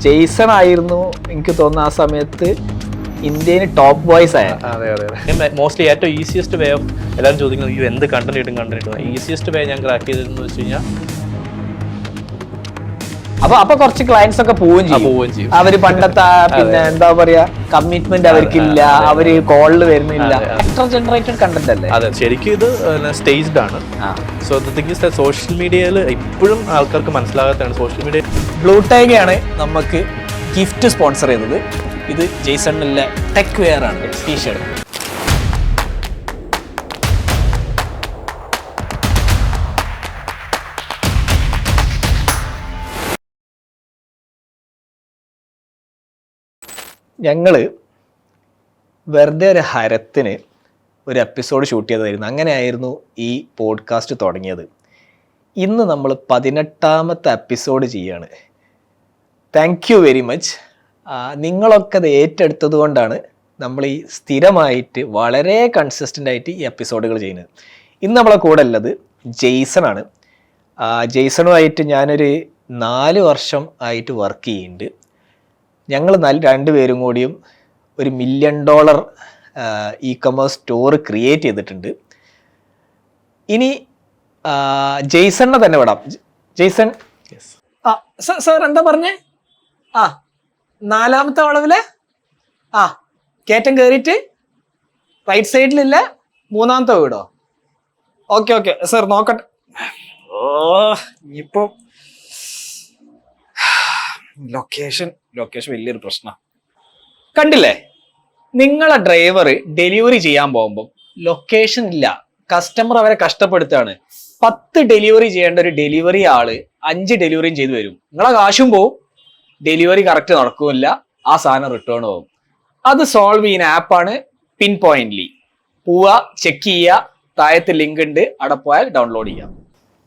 Jason ആയിരുന്നു എനിക്ക് തോന്നുന്നു ആ സമയത്ത് ഇന്ത്യയിൽ ടോപ്പ് വോയിസ് ആയ. അതെ അതെ അതെ. മോസ്റ്റ്ലി ഏറ്റവും ഈസിയസ്റ്റ് വേ ഓഫ് എല്ലാവരും ചോദിക്കുന്നത് ഈ എന്ത് കണ്ടന്റ് ഇടും ഈസിയസ്റ്റ് വേ ഞാൻ ക്രാക്ക് ചെയ്തതെന്ന് വെച്ച് കഴിഞ്ഞാൽ അപ്പൊ കുറച്ച് ക്ലയൻസ് ഒക്കെ പോവുകയും ചെയ്യും. അവര് പണ്ടത്തെ പിന്നെ എന്താ പറയാ കമ്മിറ്റ്മെന്റ് അവർക്കില്ല, അവര് കോളിൽ വരുന്നില്ല. ജനറേറ്റഡ് കണ്ടന്റ് അല്ലേ? അതെ, ശരിക്കും ഇത് സ്റ്റേജ്ഡ് ആണ്. So the thing is social മീഡിയയിൽ ഇപ്പോഴും ആൾക്കാർക്ക് മനസ്സിലാകാത്തതാണ് സോഷ്യൽ മീഡിയ. ബ്ലൂ ടൈഗാണ് നമുക്ക് ഗിഫ്റ്റ് സ്പോൺസർ ചെയ്തത്. ഇത് ജെയ്സണിലെ ടെക് വെയർ ആണ്, ടീഷർട്ട്. ഞങ്ങള് വെറുതെ ഒരു ഹരത്തിന് ഒരു എപ്പിസോഡ് ഷൂട്ട് ചെയ്തതായിരുന്നു. അങ്ങനെയായിരുന്നു ഈ പോഡ്കാസ്റ്റ് തുടങ്ങിയത്. ഇന്ന് നമ്മൾ 18ാമത്തെ എപ്പിസോഡ് ചെയ്യാണ്. Thank you very much. നിങ്ങളൊക്കെ അത് ഏറ്റെടുത്തത് കൊണ്ടാണ് നമ്മൾ ഈ സ്ഥിരമായിട്ട് വളരെ കൺസിസ്റ്റൻ്റ് ആയിട്ട് ഈ എപ്പിസോഡുകൾ ചെയ്യുന്നത്. ഇന്ന് നമ്മളെ കൂടെ ഉള്ളത് ജെയ്സണാണ്. ജെയ്സണുമായിട്ട് ഞാനൊരു 4 വർഷം ആയിട്ട് വർക്ക് ചെയ്യുന്നുണ്ട്. ഞങ്ങൾ രണ്ടുപേരും കൂടിയും ഒരു $1 million E commerce store create ചെയ്തിട്ടുണ്ട്. ഇനി ജെയ്സണിനെ തന്നെ വിടാം. ജെയ്സൺ, സാർ എന്താ പറഞ്ഞേ? 4ാമത്തെ വളവില് കയറ്റം കയറിയിട്ട് റൈറ്റ് സൈഡിലില്ല 3ാമത്തെ വീടോ? ഓക്കെ സാർ നോക്കട്ടെ. ഇനിയിപ്പോ ലൊക്കേഷൻ വലിയൊരു പ്രശ്നമാണ്. കണ്ടില്ലേ, നിങ്ങളെ ഡ്രൈവർ ഡെലിവറി ചെയ്യാൻ പോകുമ്പോൾ ലൊക്കേഷൻ ഇല്ല, കസ്റ്റമർ അവരെ കഷ്ടപ്പെടുത്താണ്. 10 ഡെലിവറി ചെയ്യേണ്ട ഒരു ഡെലിവറി ആള് 5 ഡെലിവറിയും ചെയ്തു വരും. നിങ്ങളെ കാശും പോവും, ഡെലിവറി കറക്റ്റ് നടക്കില്ല, ആ സാധനം റിട്ടേൺ പോകും. അത് സോൾവ് ചെയ്യുന്ന ആപ്പാണ് പിൻ പോയിന്റ്ലി. പോവുക, ചെക്ക് ചെയ്യുക, താഴത്ത് ലിങ്ക് ഉണ്ട്, അവിടെ പോയാൽ ഡൗൺലോഡ് ചെയ്യാം.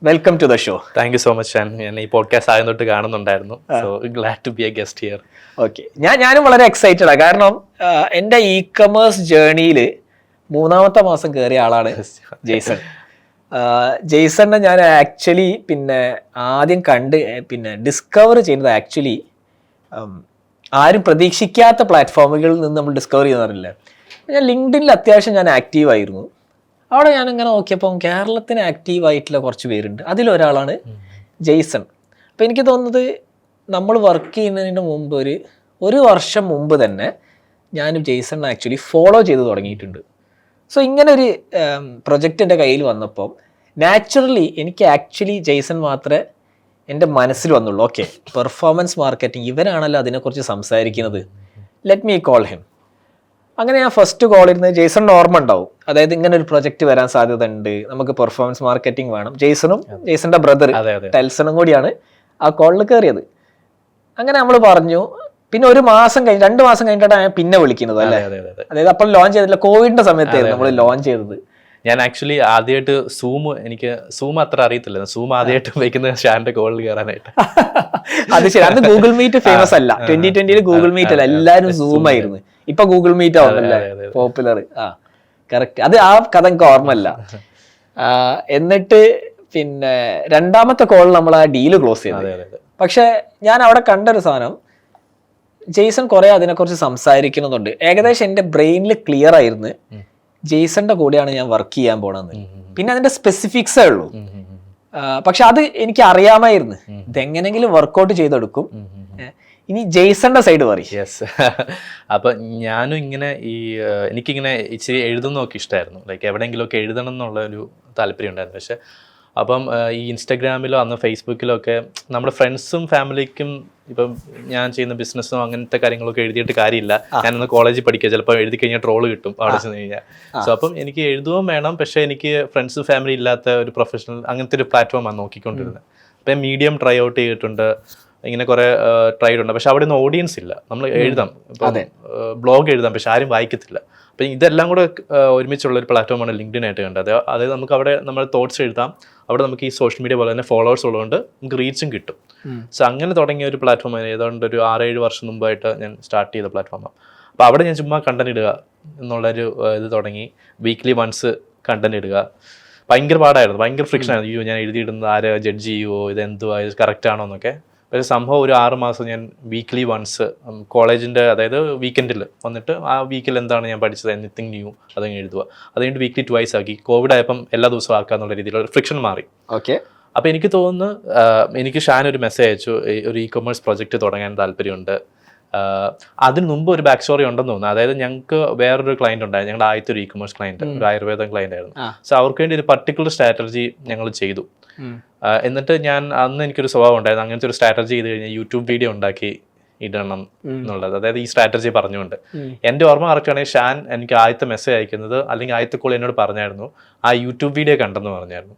Welcome to the show. Thank you so much. ഞാൻ ഈ പോഡ്കാസ്റ്റ് ആദ്യം തൊട്ട് കാണുന്നുണ്ടായിരുന്നു. So glad to be a guest here. Okay, ഞാനും വളരെ എക്സൈറ്റഡാണ്. കാരണം എൻ്റെ ഇ കൊമേഴ്സ് ജേർണിയിൽ 3ാമത്തെ മാസം കയറിയ ആളാണ് ജെയ്സൺ. ജെയ്സണിനെ ഞാൻ ആക്ച്വലി ആദ്യം കണ്ട് ഡിസ്കവർ ചെയ്യുന്നത് ആക്ച്വലി ആരും പ്രതീക്ഷിക്കാത്ത പ്ലാറ്റ്ഫോമുകളിൽ നിന്ന് നമ്മൾ ഡിസ്കവർ ചെയ്യുന്നറിയില്ല. ഞാൻ ലിങ്ക്ഡിനിൽ അത്യാവശ്യം ഞാൻ ആക്റ്റീവായിരുന്നു. അവിടെ ഞാനിങ്ങനെ നോക്കിയപ്പം കേരളത്തിന് ആക്റ്റീവായിട്ടുള്ള കുറച്ച് പേരുണ്ട്. അതിലൊരാളാണ് ജെയ്സൺ. അപ്പോൾ എനിക്ക് തോന്നുന്നത് നമ്മൾ വർക്ക് ചെയ്യുന്നതിന് മുമ്പ് ഒരു വർഷം മുമ്പ് തന്നെ ഞാനും ജെയ്സൺ ആക്ച്വലി ഫോളോ ചെയ്ത് തുടങ്ങിയിട്ടുണ്ട്. സോ ഇങ്ങനെ ഒരു പ്രൊജക്റ്റ് എൻ്റെ കയ്യിൽ വന്നപ്പോൾ നാച്ചുറലി എനിക്ക് ആക്ച്വലി ജെയ്സൺ മാത്രമേ എൻ്റെ മനസ്സിൽ വന്നുള്ളൂ. ഓക്കെ, പെർഫോമൻസ് മാർക്കറ്റിംഗ്, ഇവരാണല്ലോ അതിനെക്കുറിച്ച് സംസാരിക്കുന്നത്, ലെറ്റ് മീ കോൾ ഹിം. അങ്ങനെ ഞാൻ ഫസ്റ്റ് കോൾ ഇരുന്നത് ജെയ്സണിന് ഓർമ്മ ഉണ്ടാവും. അതായത് ഇങ്ങനെ ഒരു പ്രൊജക്റ്റ് വരാൻ സാധ്യത ഉണ്ട്, നമുക്ക് പെർഫോമൻസ് മാർക്കറ്റിംഗ് വേണം. ജെയ്സണും ജെയ്സന്റെ ബ്രദർ ടെൽസണും കൂടിയാണ് ആ കോളിൽ കയറിയത്. അങ്ങനെ നമ്മൾ പറഞ്ഞു. പിന്നെ 2 മാസം കഴിഞ്ഞിട്ടാണ് ഞാൻ പിന്നെ വിളിക്കുന്നത് അല്ലേ? അതായത് അപ്പോൾ ലോഞ്ച് ചെയ്തില്ല, കോവിഡിന്റെ സമയത്തായിരുന്നു നമ്മൾ ലോഞ്ച് ചെയ്തത്. ഞാൻ ആക്ച്വലി ആദ്യമായിട്ട് എനിക്ക് സൂം അത്ര അറിയത്തില്ല. സൂം ആദ്യമായിട്ട് ഉപയോഗിക്കുന്ന ഷാന്റെ കോളിൽ കയറാനായിട്ട്. അത് ശരി, അത് ഗൂഗിൾ മീറ്റ് ഫേമസ് അല്ല. 2020 ഗൂഗിൾ മീറ്റ് അല്ല, എല്ലാവരും സൂം ആയിരുന്നു. ഇപ്പൊ ഗൂഗിൾ മീറ്റ് ആവുന്നല്ലേ പോപ്പുലർ. കറക്റ്റ്, അത് ആ കഥ എനിക്ക് ഓർമ്മല്ല. എന്നിട്ട് 2ാമത്തെ കോളിൽ നമ്മൾ ആ ഡീല് ക്ലോസ് ചെയ്തു. പക്ഷെ ഞാൻ അവിടെ കണ്ടൊരു സാധനം, ജെയ്സൺ കുറെ അതിനെക്കുറിച്ച് സംസാരിക്കുന്നുണ്ട്. ഏകദേശം എൻ്റെ ബ്രെയിനിൽ ക്ലിയർ ആയിരുന്നു ജെയ്സന്റെ കൂടെയാണ് ഞാൻ വർക്ക് ചെയ്യാൻ പോണെന്ന്. പിന്നെ അതിന്റെ സ്പെസിഫിക്സേ ഉള്ളൂ. പക്ഷെ അത് എനിക്ക് അറിയാമായിരുന്നു, ഇതെങ്ങനെങ്കിലും വർക്കൗട്ട് ചെയ്തെടുക്കും. ഇനി ജെയ്സന്റെ സൈഡ് പറയും. യെസ്. അപ്പൊ ഞാനും ഇങ്ങനെ എനിക്കിങ്ങനെ ഇച്ചിരി എഴുതുന്നതൊക്കെ ഇഷ്ടമായിരുന്നു. ലൈക്ക് എവിടെയെങ്കിലുമൊക്കെ എഴുതണം എന്നുള്ള ഒരു താല്പര്യം ഉണ്ടായിരുന്നു. പക്ഷെ അപ്പം ഈ ഇൻസ്റ്റാഗ്രാമിലോ അന്ന് ഫേസ്ബുക്കിലോ ഒക്കെ നമ്മുടെ ഫ്രണ്ട്സും ഫാമിലിക്കും ഇപ്പം ഞാൻ ചെയ്യുന്ന ബിസിനസ്സോ അങ്ങനത്തെ കാര്യങ്ങളൊക്കെ എഴുതിയിട്ട് കാര്യമില്ല. ഞാനൊന്ന് കോളേജിൽ പഠിക്കുക, ചിലപ്പോൾ എഴുതി കഴിഞ്ഞാൽ ട്രോള് കിട്ടും അവിടെ ചെന്ന് കഴിഞ്ഞാൽ. സോ അപ്പം എനിക്ക് എഴുതുകയും വേണം, പക്ഷേ എനിക്ക് ഫ്രണ്ട്സും ഫാമിലി ഇല്ലാത്ത ഒരു പ്രൊഫഷണൽ അങ്ങനത്തെ ഒരു പ്ലാറ്റ്ഫോമാണ് നോക്കിക്കൊണ്ടിരുന്നത്. അപ്പം മീഡിയം ട്രൈ ഔട്ട് ചെയ്തിട്ടുണ്ട്, ഇങ്ങനെ കുറെ ട്രൈ ഉണ്ട്. പക്ഷെ അവിടെ ഒന്നും ഓഡിയൻസ് ഇല്ല. നമ്മൾ എഴുതാം, ബ്ലോഗ് എഴുതാം, പക്ഷെ ആരും വായിക്കത്തില്ല. അപ്പം ഇതെല്ലാം കൂടെ ഒരുമിച്ചുള്ള ഒരു പ്ലാറ്റ്ഫോമാണ് ലിങ്ക്ഡിൻ ആയിട്ട് കണ്ടത്. അതായത് നമുക്ക് അവിടെ നമ്മുടെ തോട്ട്സ് എഴുതാം, അവിടെ നമുക്ക് ഈ സോഷ്യൽ മീഡിയ പോലെ തന്നെ ഫോളോവേഴ്സ് ഉള്ളതുകൊണ്ട് നമുക്ക് റീച്ചും കിട്ടും. സോ അങ്ങനെ തുടങ്ങിയ ഒരു പ്ലാറ്റ്ഫോം ഏതാണ്ട് ഒരു 6-7 വർഷം മുമ്പായിട്ട് ഞാൻ സ്റ്റാർട്ട് ചെയ്ത പ്ലാറ്റ്ഫോമാണ്. അപ്പോൾ അവിടെ ഞാൻ ചുമ്മാ കണ്ടന്റ് ഇടുക എന്നുള്ളൊരു ഇത് തുടങ്ങി. വീക്ക്ലി വൺസ് കണ്ടന്റ് ഇടുക. ഭയങ്കര പാടായിരുന്നു, ഭയങ്കര ഫ്രിക്ഷൻ ആയിരുന്നു. അയ്യോ ഞാൻ എഴുതിയിടുന്നത് ആര് ജഡ്ജ് ചെയ്യുമോ, ഇത് എന്തുവാ, ഇത് കറക്റ്റ് ആണോ എന്നൊക്കെ. പക്ഷേ സംഭവം ഒരു 6 മാസം ഞാൻ വീക്ക്ലി വൺസ് കോളേജിൻ്റെ അതായത് വീക്കെൻഡിൽ വന്നിട്ട് ആ വീക്കിൽ എന്താണ് ഞാൻ പഠിച്ചത് എനിത്തിങ് ന്യൂ അതങ്ങ് എഴുതുക. അത് കഴിഞ്ഞിട്ട് വീക്ക്ലി 2 ആക്കി. കോവിഡ് ആയപ്പം എല്ലാ ദിവസവും ആക്കാന്നുള്ള രീതിയിലുള്ള ഫ്രിക്ഷൻ മാറി. ഓക്കെ. അപ്പോൾ എനിക്ക് തോന്നുന്നു എനിക്ക് ഷാൻ ഒരു മെസ്സേജ് അയച്ചു, ഒരു ഇ-കൊമേഴ്സ് പ്രൊജക്റ്റ് തുടങ്ങാൻ താല്പര്യമുണ്ട്. അതിന് മുമ്പ് ഒരു ബാക്ക് സ്റ്റോറി ഉണ്ടെന്ന് തോന്നുന്നു. അതായത് ഞങ്ങൾക്ക് വേറൊരു ക്ലയൻറ്റ് ഉണ്ടായിരുന്നു, ഞങ്ങളുടെ ആദ്യത്തെ ഒരു ഇ-കൊമേഴ്സ് ക്ലയൻറ്റ്, ഒരു ആയുർവേദം ക്ലയൻ്റ് ആയിരുന്നു. സോ അവർക്ക് വേണ്ടി ഒരു പർട്ടിക്കുലർ സ്ട്രാറ്റജി ഞങ്ങൾ ചെയ്തു. എന്നിട്ട് ഞാൻ അന്ന് എനിക്കൊരു സ്വഭാവം ഉണ്ടായിരുന്നു, അങ്ങനത്തെ ഒരു സ്ട്രാറ്റജി ചെയ്ത് കഴിഞ്ഞാൽ യൂട്യൂബ് വീഡിയോ ഉണ്ടാക്കി ഇടണം എന്നുള്ളത്. അതായത് ഈ സ്ട്രാറ്റജി പറഞ്ഞുകൊണ്ട് എൻ്റെ ഓർമ്മ കറക്റ്റാണെങ്കിൽ ഷാൻ എനിക്ക് ആദ്യത്തെ മെസ്സേജ് അയക്കുന്നത് അല്ലെങ്കിൽ ആദ്യത്തെ കോൾ എന്നോട് പറഞ്ഞായിരുന്നു ആ യൂട്യൂബ് വീഡിയോ കണ്ടെന്ന് പറഞ്ഞായിരുന്നു.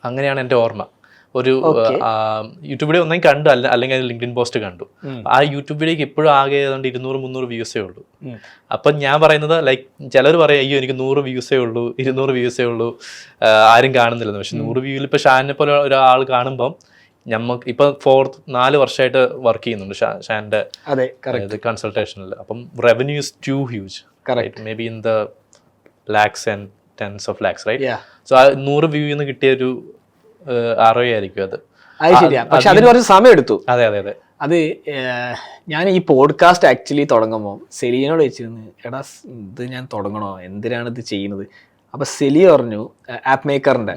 അങ്ങനെയാണ് എൻ്റെ ഓർമ്മ. ഒരു യൂട്യൂബ് വീഡിയോ ഒന്നെങ്കിൽ കണ്ടു, അല്ലെങ്കിൽ അത് ലിങ്ക്ഡിൻ പോസ്റ്റ് കണ്ടു. ആ യൂട്യൂബ് വീഡിയോക്ക് ഇപ്പോഴും ആകെ ഏതാണ്ട് 200-300 വ്യൂസേ ഉള്ളൂ. അപ്പം ഞാൻ പറയുന്നത് ലൈക്ക് ചിലർ പറയും അയ്യോ എനിക്ക് 100 വ്യൂസേ ഉള്ളൂ, 200 വ്യൂസേ ഉള്ളൂ, ആരും കാണുന്നില്ലെന്ന്. പക്ഷെ 100 വ്യൂവിൽ ഇപ്പോൾ ഷാനിനെ പോലെ ഒരാൾ കാണുമ്പം നമുക്ക് ഇപ്പം 4 വർഷമായിട്ട് വർക്ക് ചെയ്യുന്നുണ്ട് ഷാൻ്റെ കൺസൾട്ടേഷനിൽ. അപ്പം revenue is too huge, maybe in the lakhs and tens of lakhs, right? So ആ 100 വ്യൂവിൽ നിന്ന് കിട്ടിയ ഒരു ROI ആയിരിക്കും അത്. ശരിയാ. പക്ഷെ അതിന് കുറച്ച് സമയം എടുത്തു. അതെ അതെ അതെ. അത് ഞാൻ ഈ പോഡ്കാസ്റ്റ് ആക്ച്വലി തുടങ്ങുമ്പോൾ സെലിയോട് ചോദിച്ചിരുന്നു, എടാ ഇത് ഞാൻ തുടങ്ങണോ, എന്തിനാണ് ഇത് ചെയ്യുന്നത്? അപ്പോൾ സെലി പറഞ്ഞു ആപ്പ് മേക്കറിൻ്റെ.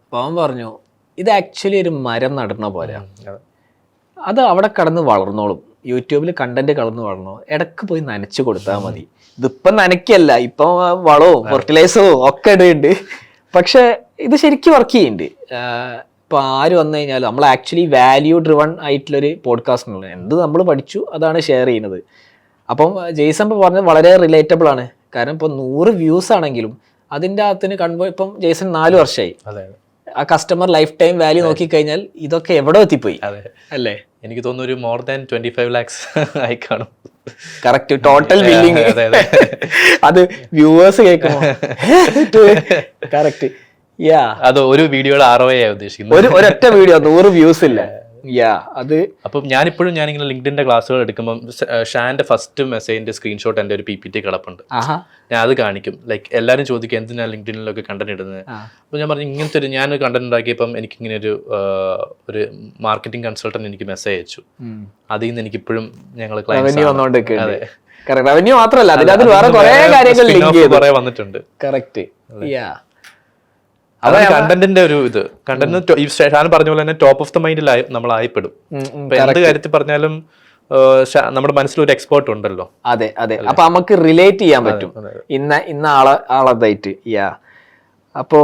അപ്പോൾ അവൻ പറഞ്ഞു ഇത് ആക്ച്വലി ഒരു മരം നടുന്ന പോലെ, അത് അവിടെ കടന്ന് വളർന്നോളും, യൂട്യൂബിൽ കണ്ടന്റ് കടന്ന് വളർന്നോളും, ഇടയ്ക്ക് പോയി നനച്ചു കൊടുത്താൽ മതി. ഇതിപ്പം നനയ്ക്കല്ല, ഇപ്പം വളവും ഫെർട്ടിലൈസറും ഒക്കെ ഇടുന്നുണ്ട്. പക്ഷെ ഇത് ശരിക്കും വർക്ക് ചെയ്യുന്നുണ്ട്. ഇപ്പോൾ ആര് വന്നു കഴിഞ്ഞാലും നമ്മൾ ആക്ച്വലി വാല്യൂ ഡ്രിവൺ ആയിട്ടുള്ളൊരു പോഡ്കാസ്റ്റ് ഉള്ളത്, എന്ത് നമ്മൾ പഠിച്ചു അതാണ് ഷെയർ ചെയ്യുന്നത്. അപ്പം ജെയ്സൺ ഇപ്പോൾ പറഞ്ഞത് വളരെ റിലേറ്റബിൾ ആണ്. കാരണം ഇപ്പോൾ 100 വ്യൂസ് ആണെങ്കിലും അതിൻ്റെ അകത്തിന് ഇപ്പം ജെയ്സൺ 4 വർഷമായി, ആ കസ്റ്റമർ ലൈഫ് ടൈം വാല്യൂ നോക്കിക്കഴിഞ്ഞാൽ ഇതൊക്കെ എവിടെ എത്തിപ്പോയി അല്ലേ? എനിക്ക് തോന്നുന്നു ഒരു മോർ ദാൻ 25 lakhs ആയി കാണും. Correct total billing. അത് വ്യൂവേഴ്സ് കേൾക്കുമോ? കറക്റ്റ്. അത് ഒരു വീഡിയോയുടെ ROI ഉദ്ദേശിക്കുന്നത്. ഒരൊറ്റ വീഡിയോ 100 വ്യൂസ് ഇല്ല. അത് അപ്പം ഞാനിങ്ങനെ ലിങ്ക്ഡിന്റെ ക്ലാസ്സുകൾ എടുക്കുമ്പോൾ ഷാന്റെ ഫസ്റ്റ് മെസ്സേജിന്റെ സ്ക്രീൻഷോട്ട് എൻ്റെ ഒരു PPT കിടപ്പുണ്ട്. ഞാൻ അത് കാണിക്കും. ലൈക്ക് എല്ലാവരും ചോദിക്കും എന്തിനാണ് ലിങ്ക്ഡിനിലൊക്കെ കണ്ടന്റ് ഇടുന്നത്. അപ്പോൾ ഞാൻ പറഞ്ഞു ഇങ്ങനത്തെ ഒരു ഞാൻ കണ്ടന്റ് ഉണ്ടാക്കിയപ്പം എനിക്കിങ്ങനെ ഒരു മാർക്കറ്റിംഗ് കൺസൾട്ടന്റ് എനിക്ക് മെസ്സേജ് അയച്ചു. അതിൽ നിന്ന് എനിക്കിപ്പോഴും ഞങ്ങൾ റവന്യൂ മാത്രമല്ല വന്നിട്ടുണ്ട്. കറക്റ്റ്. അതാണ് കണ്ടന്റിന്റെ ഒരു ഇത്. കണ്ടന്റ് ഷാൻ പറഞ്ഞ പോലെ തന്നെ ടോപ്പ് ഓഫ് ദ മൈൻഡിൽ നമ്മൾ ആയിപ്പെടും. എന്ത് കാര്യത്തിൽ പറഞ്ഞാലും നമ്മുടെ മനസ്സിൽ ഒരു എക്സ്പേർട്ട് ഉണ്ടല്ലോ. അതെ അതെ. അപ്പൊ നമുക്ക് റിലേറ്റ് ചെയ്യാൻ പറ്റും ഇന്ന ആളതായിട്ട്. അപ്പോ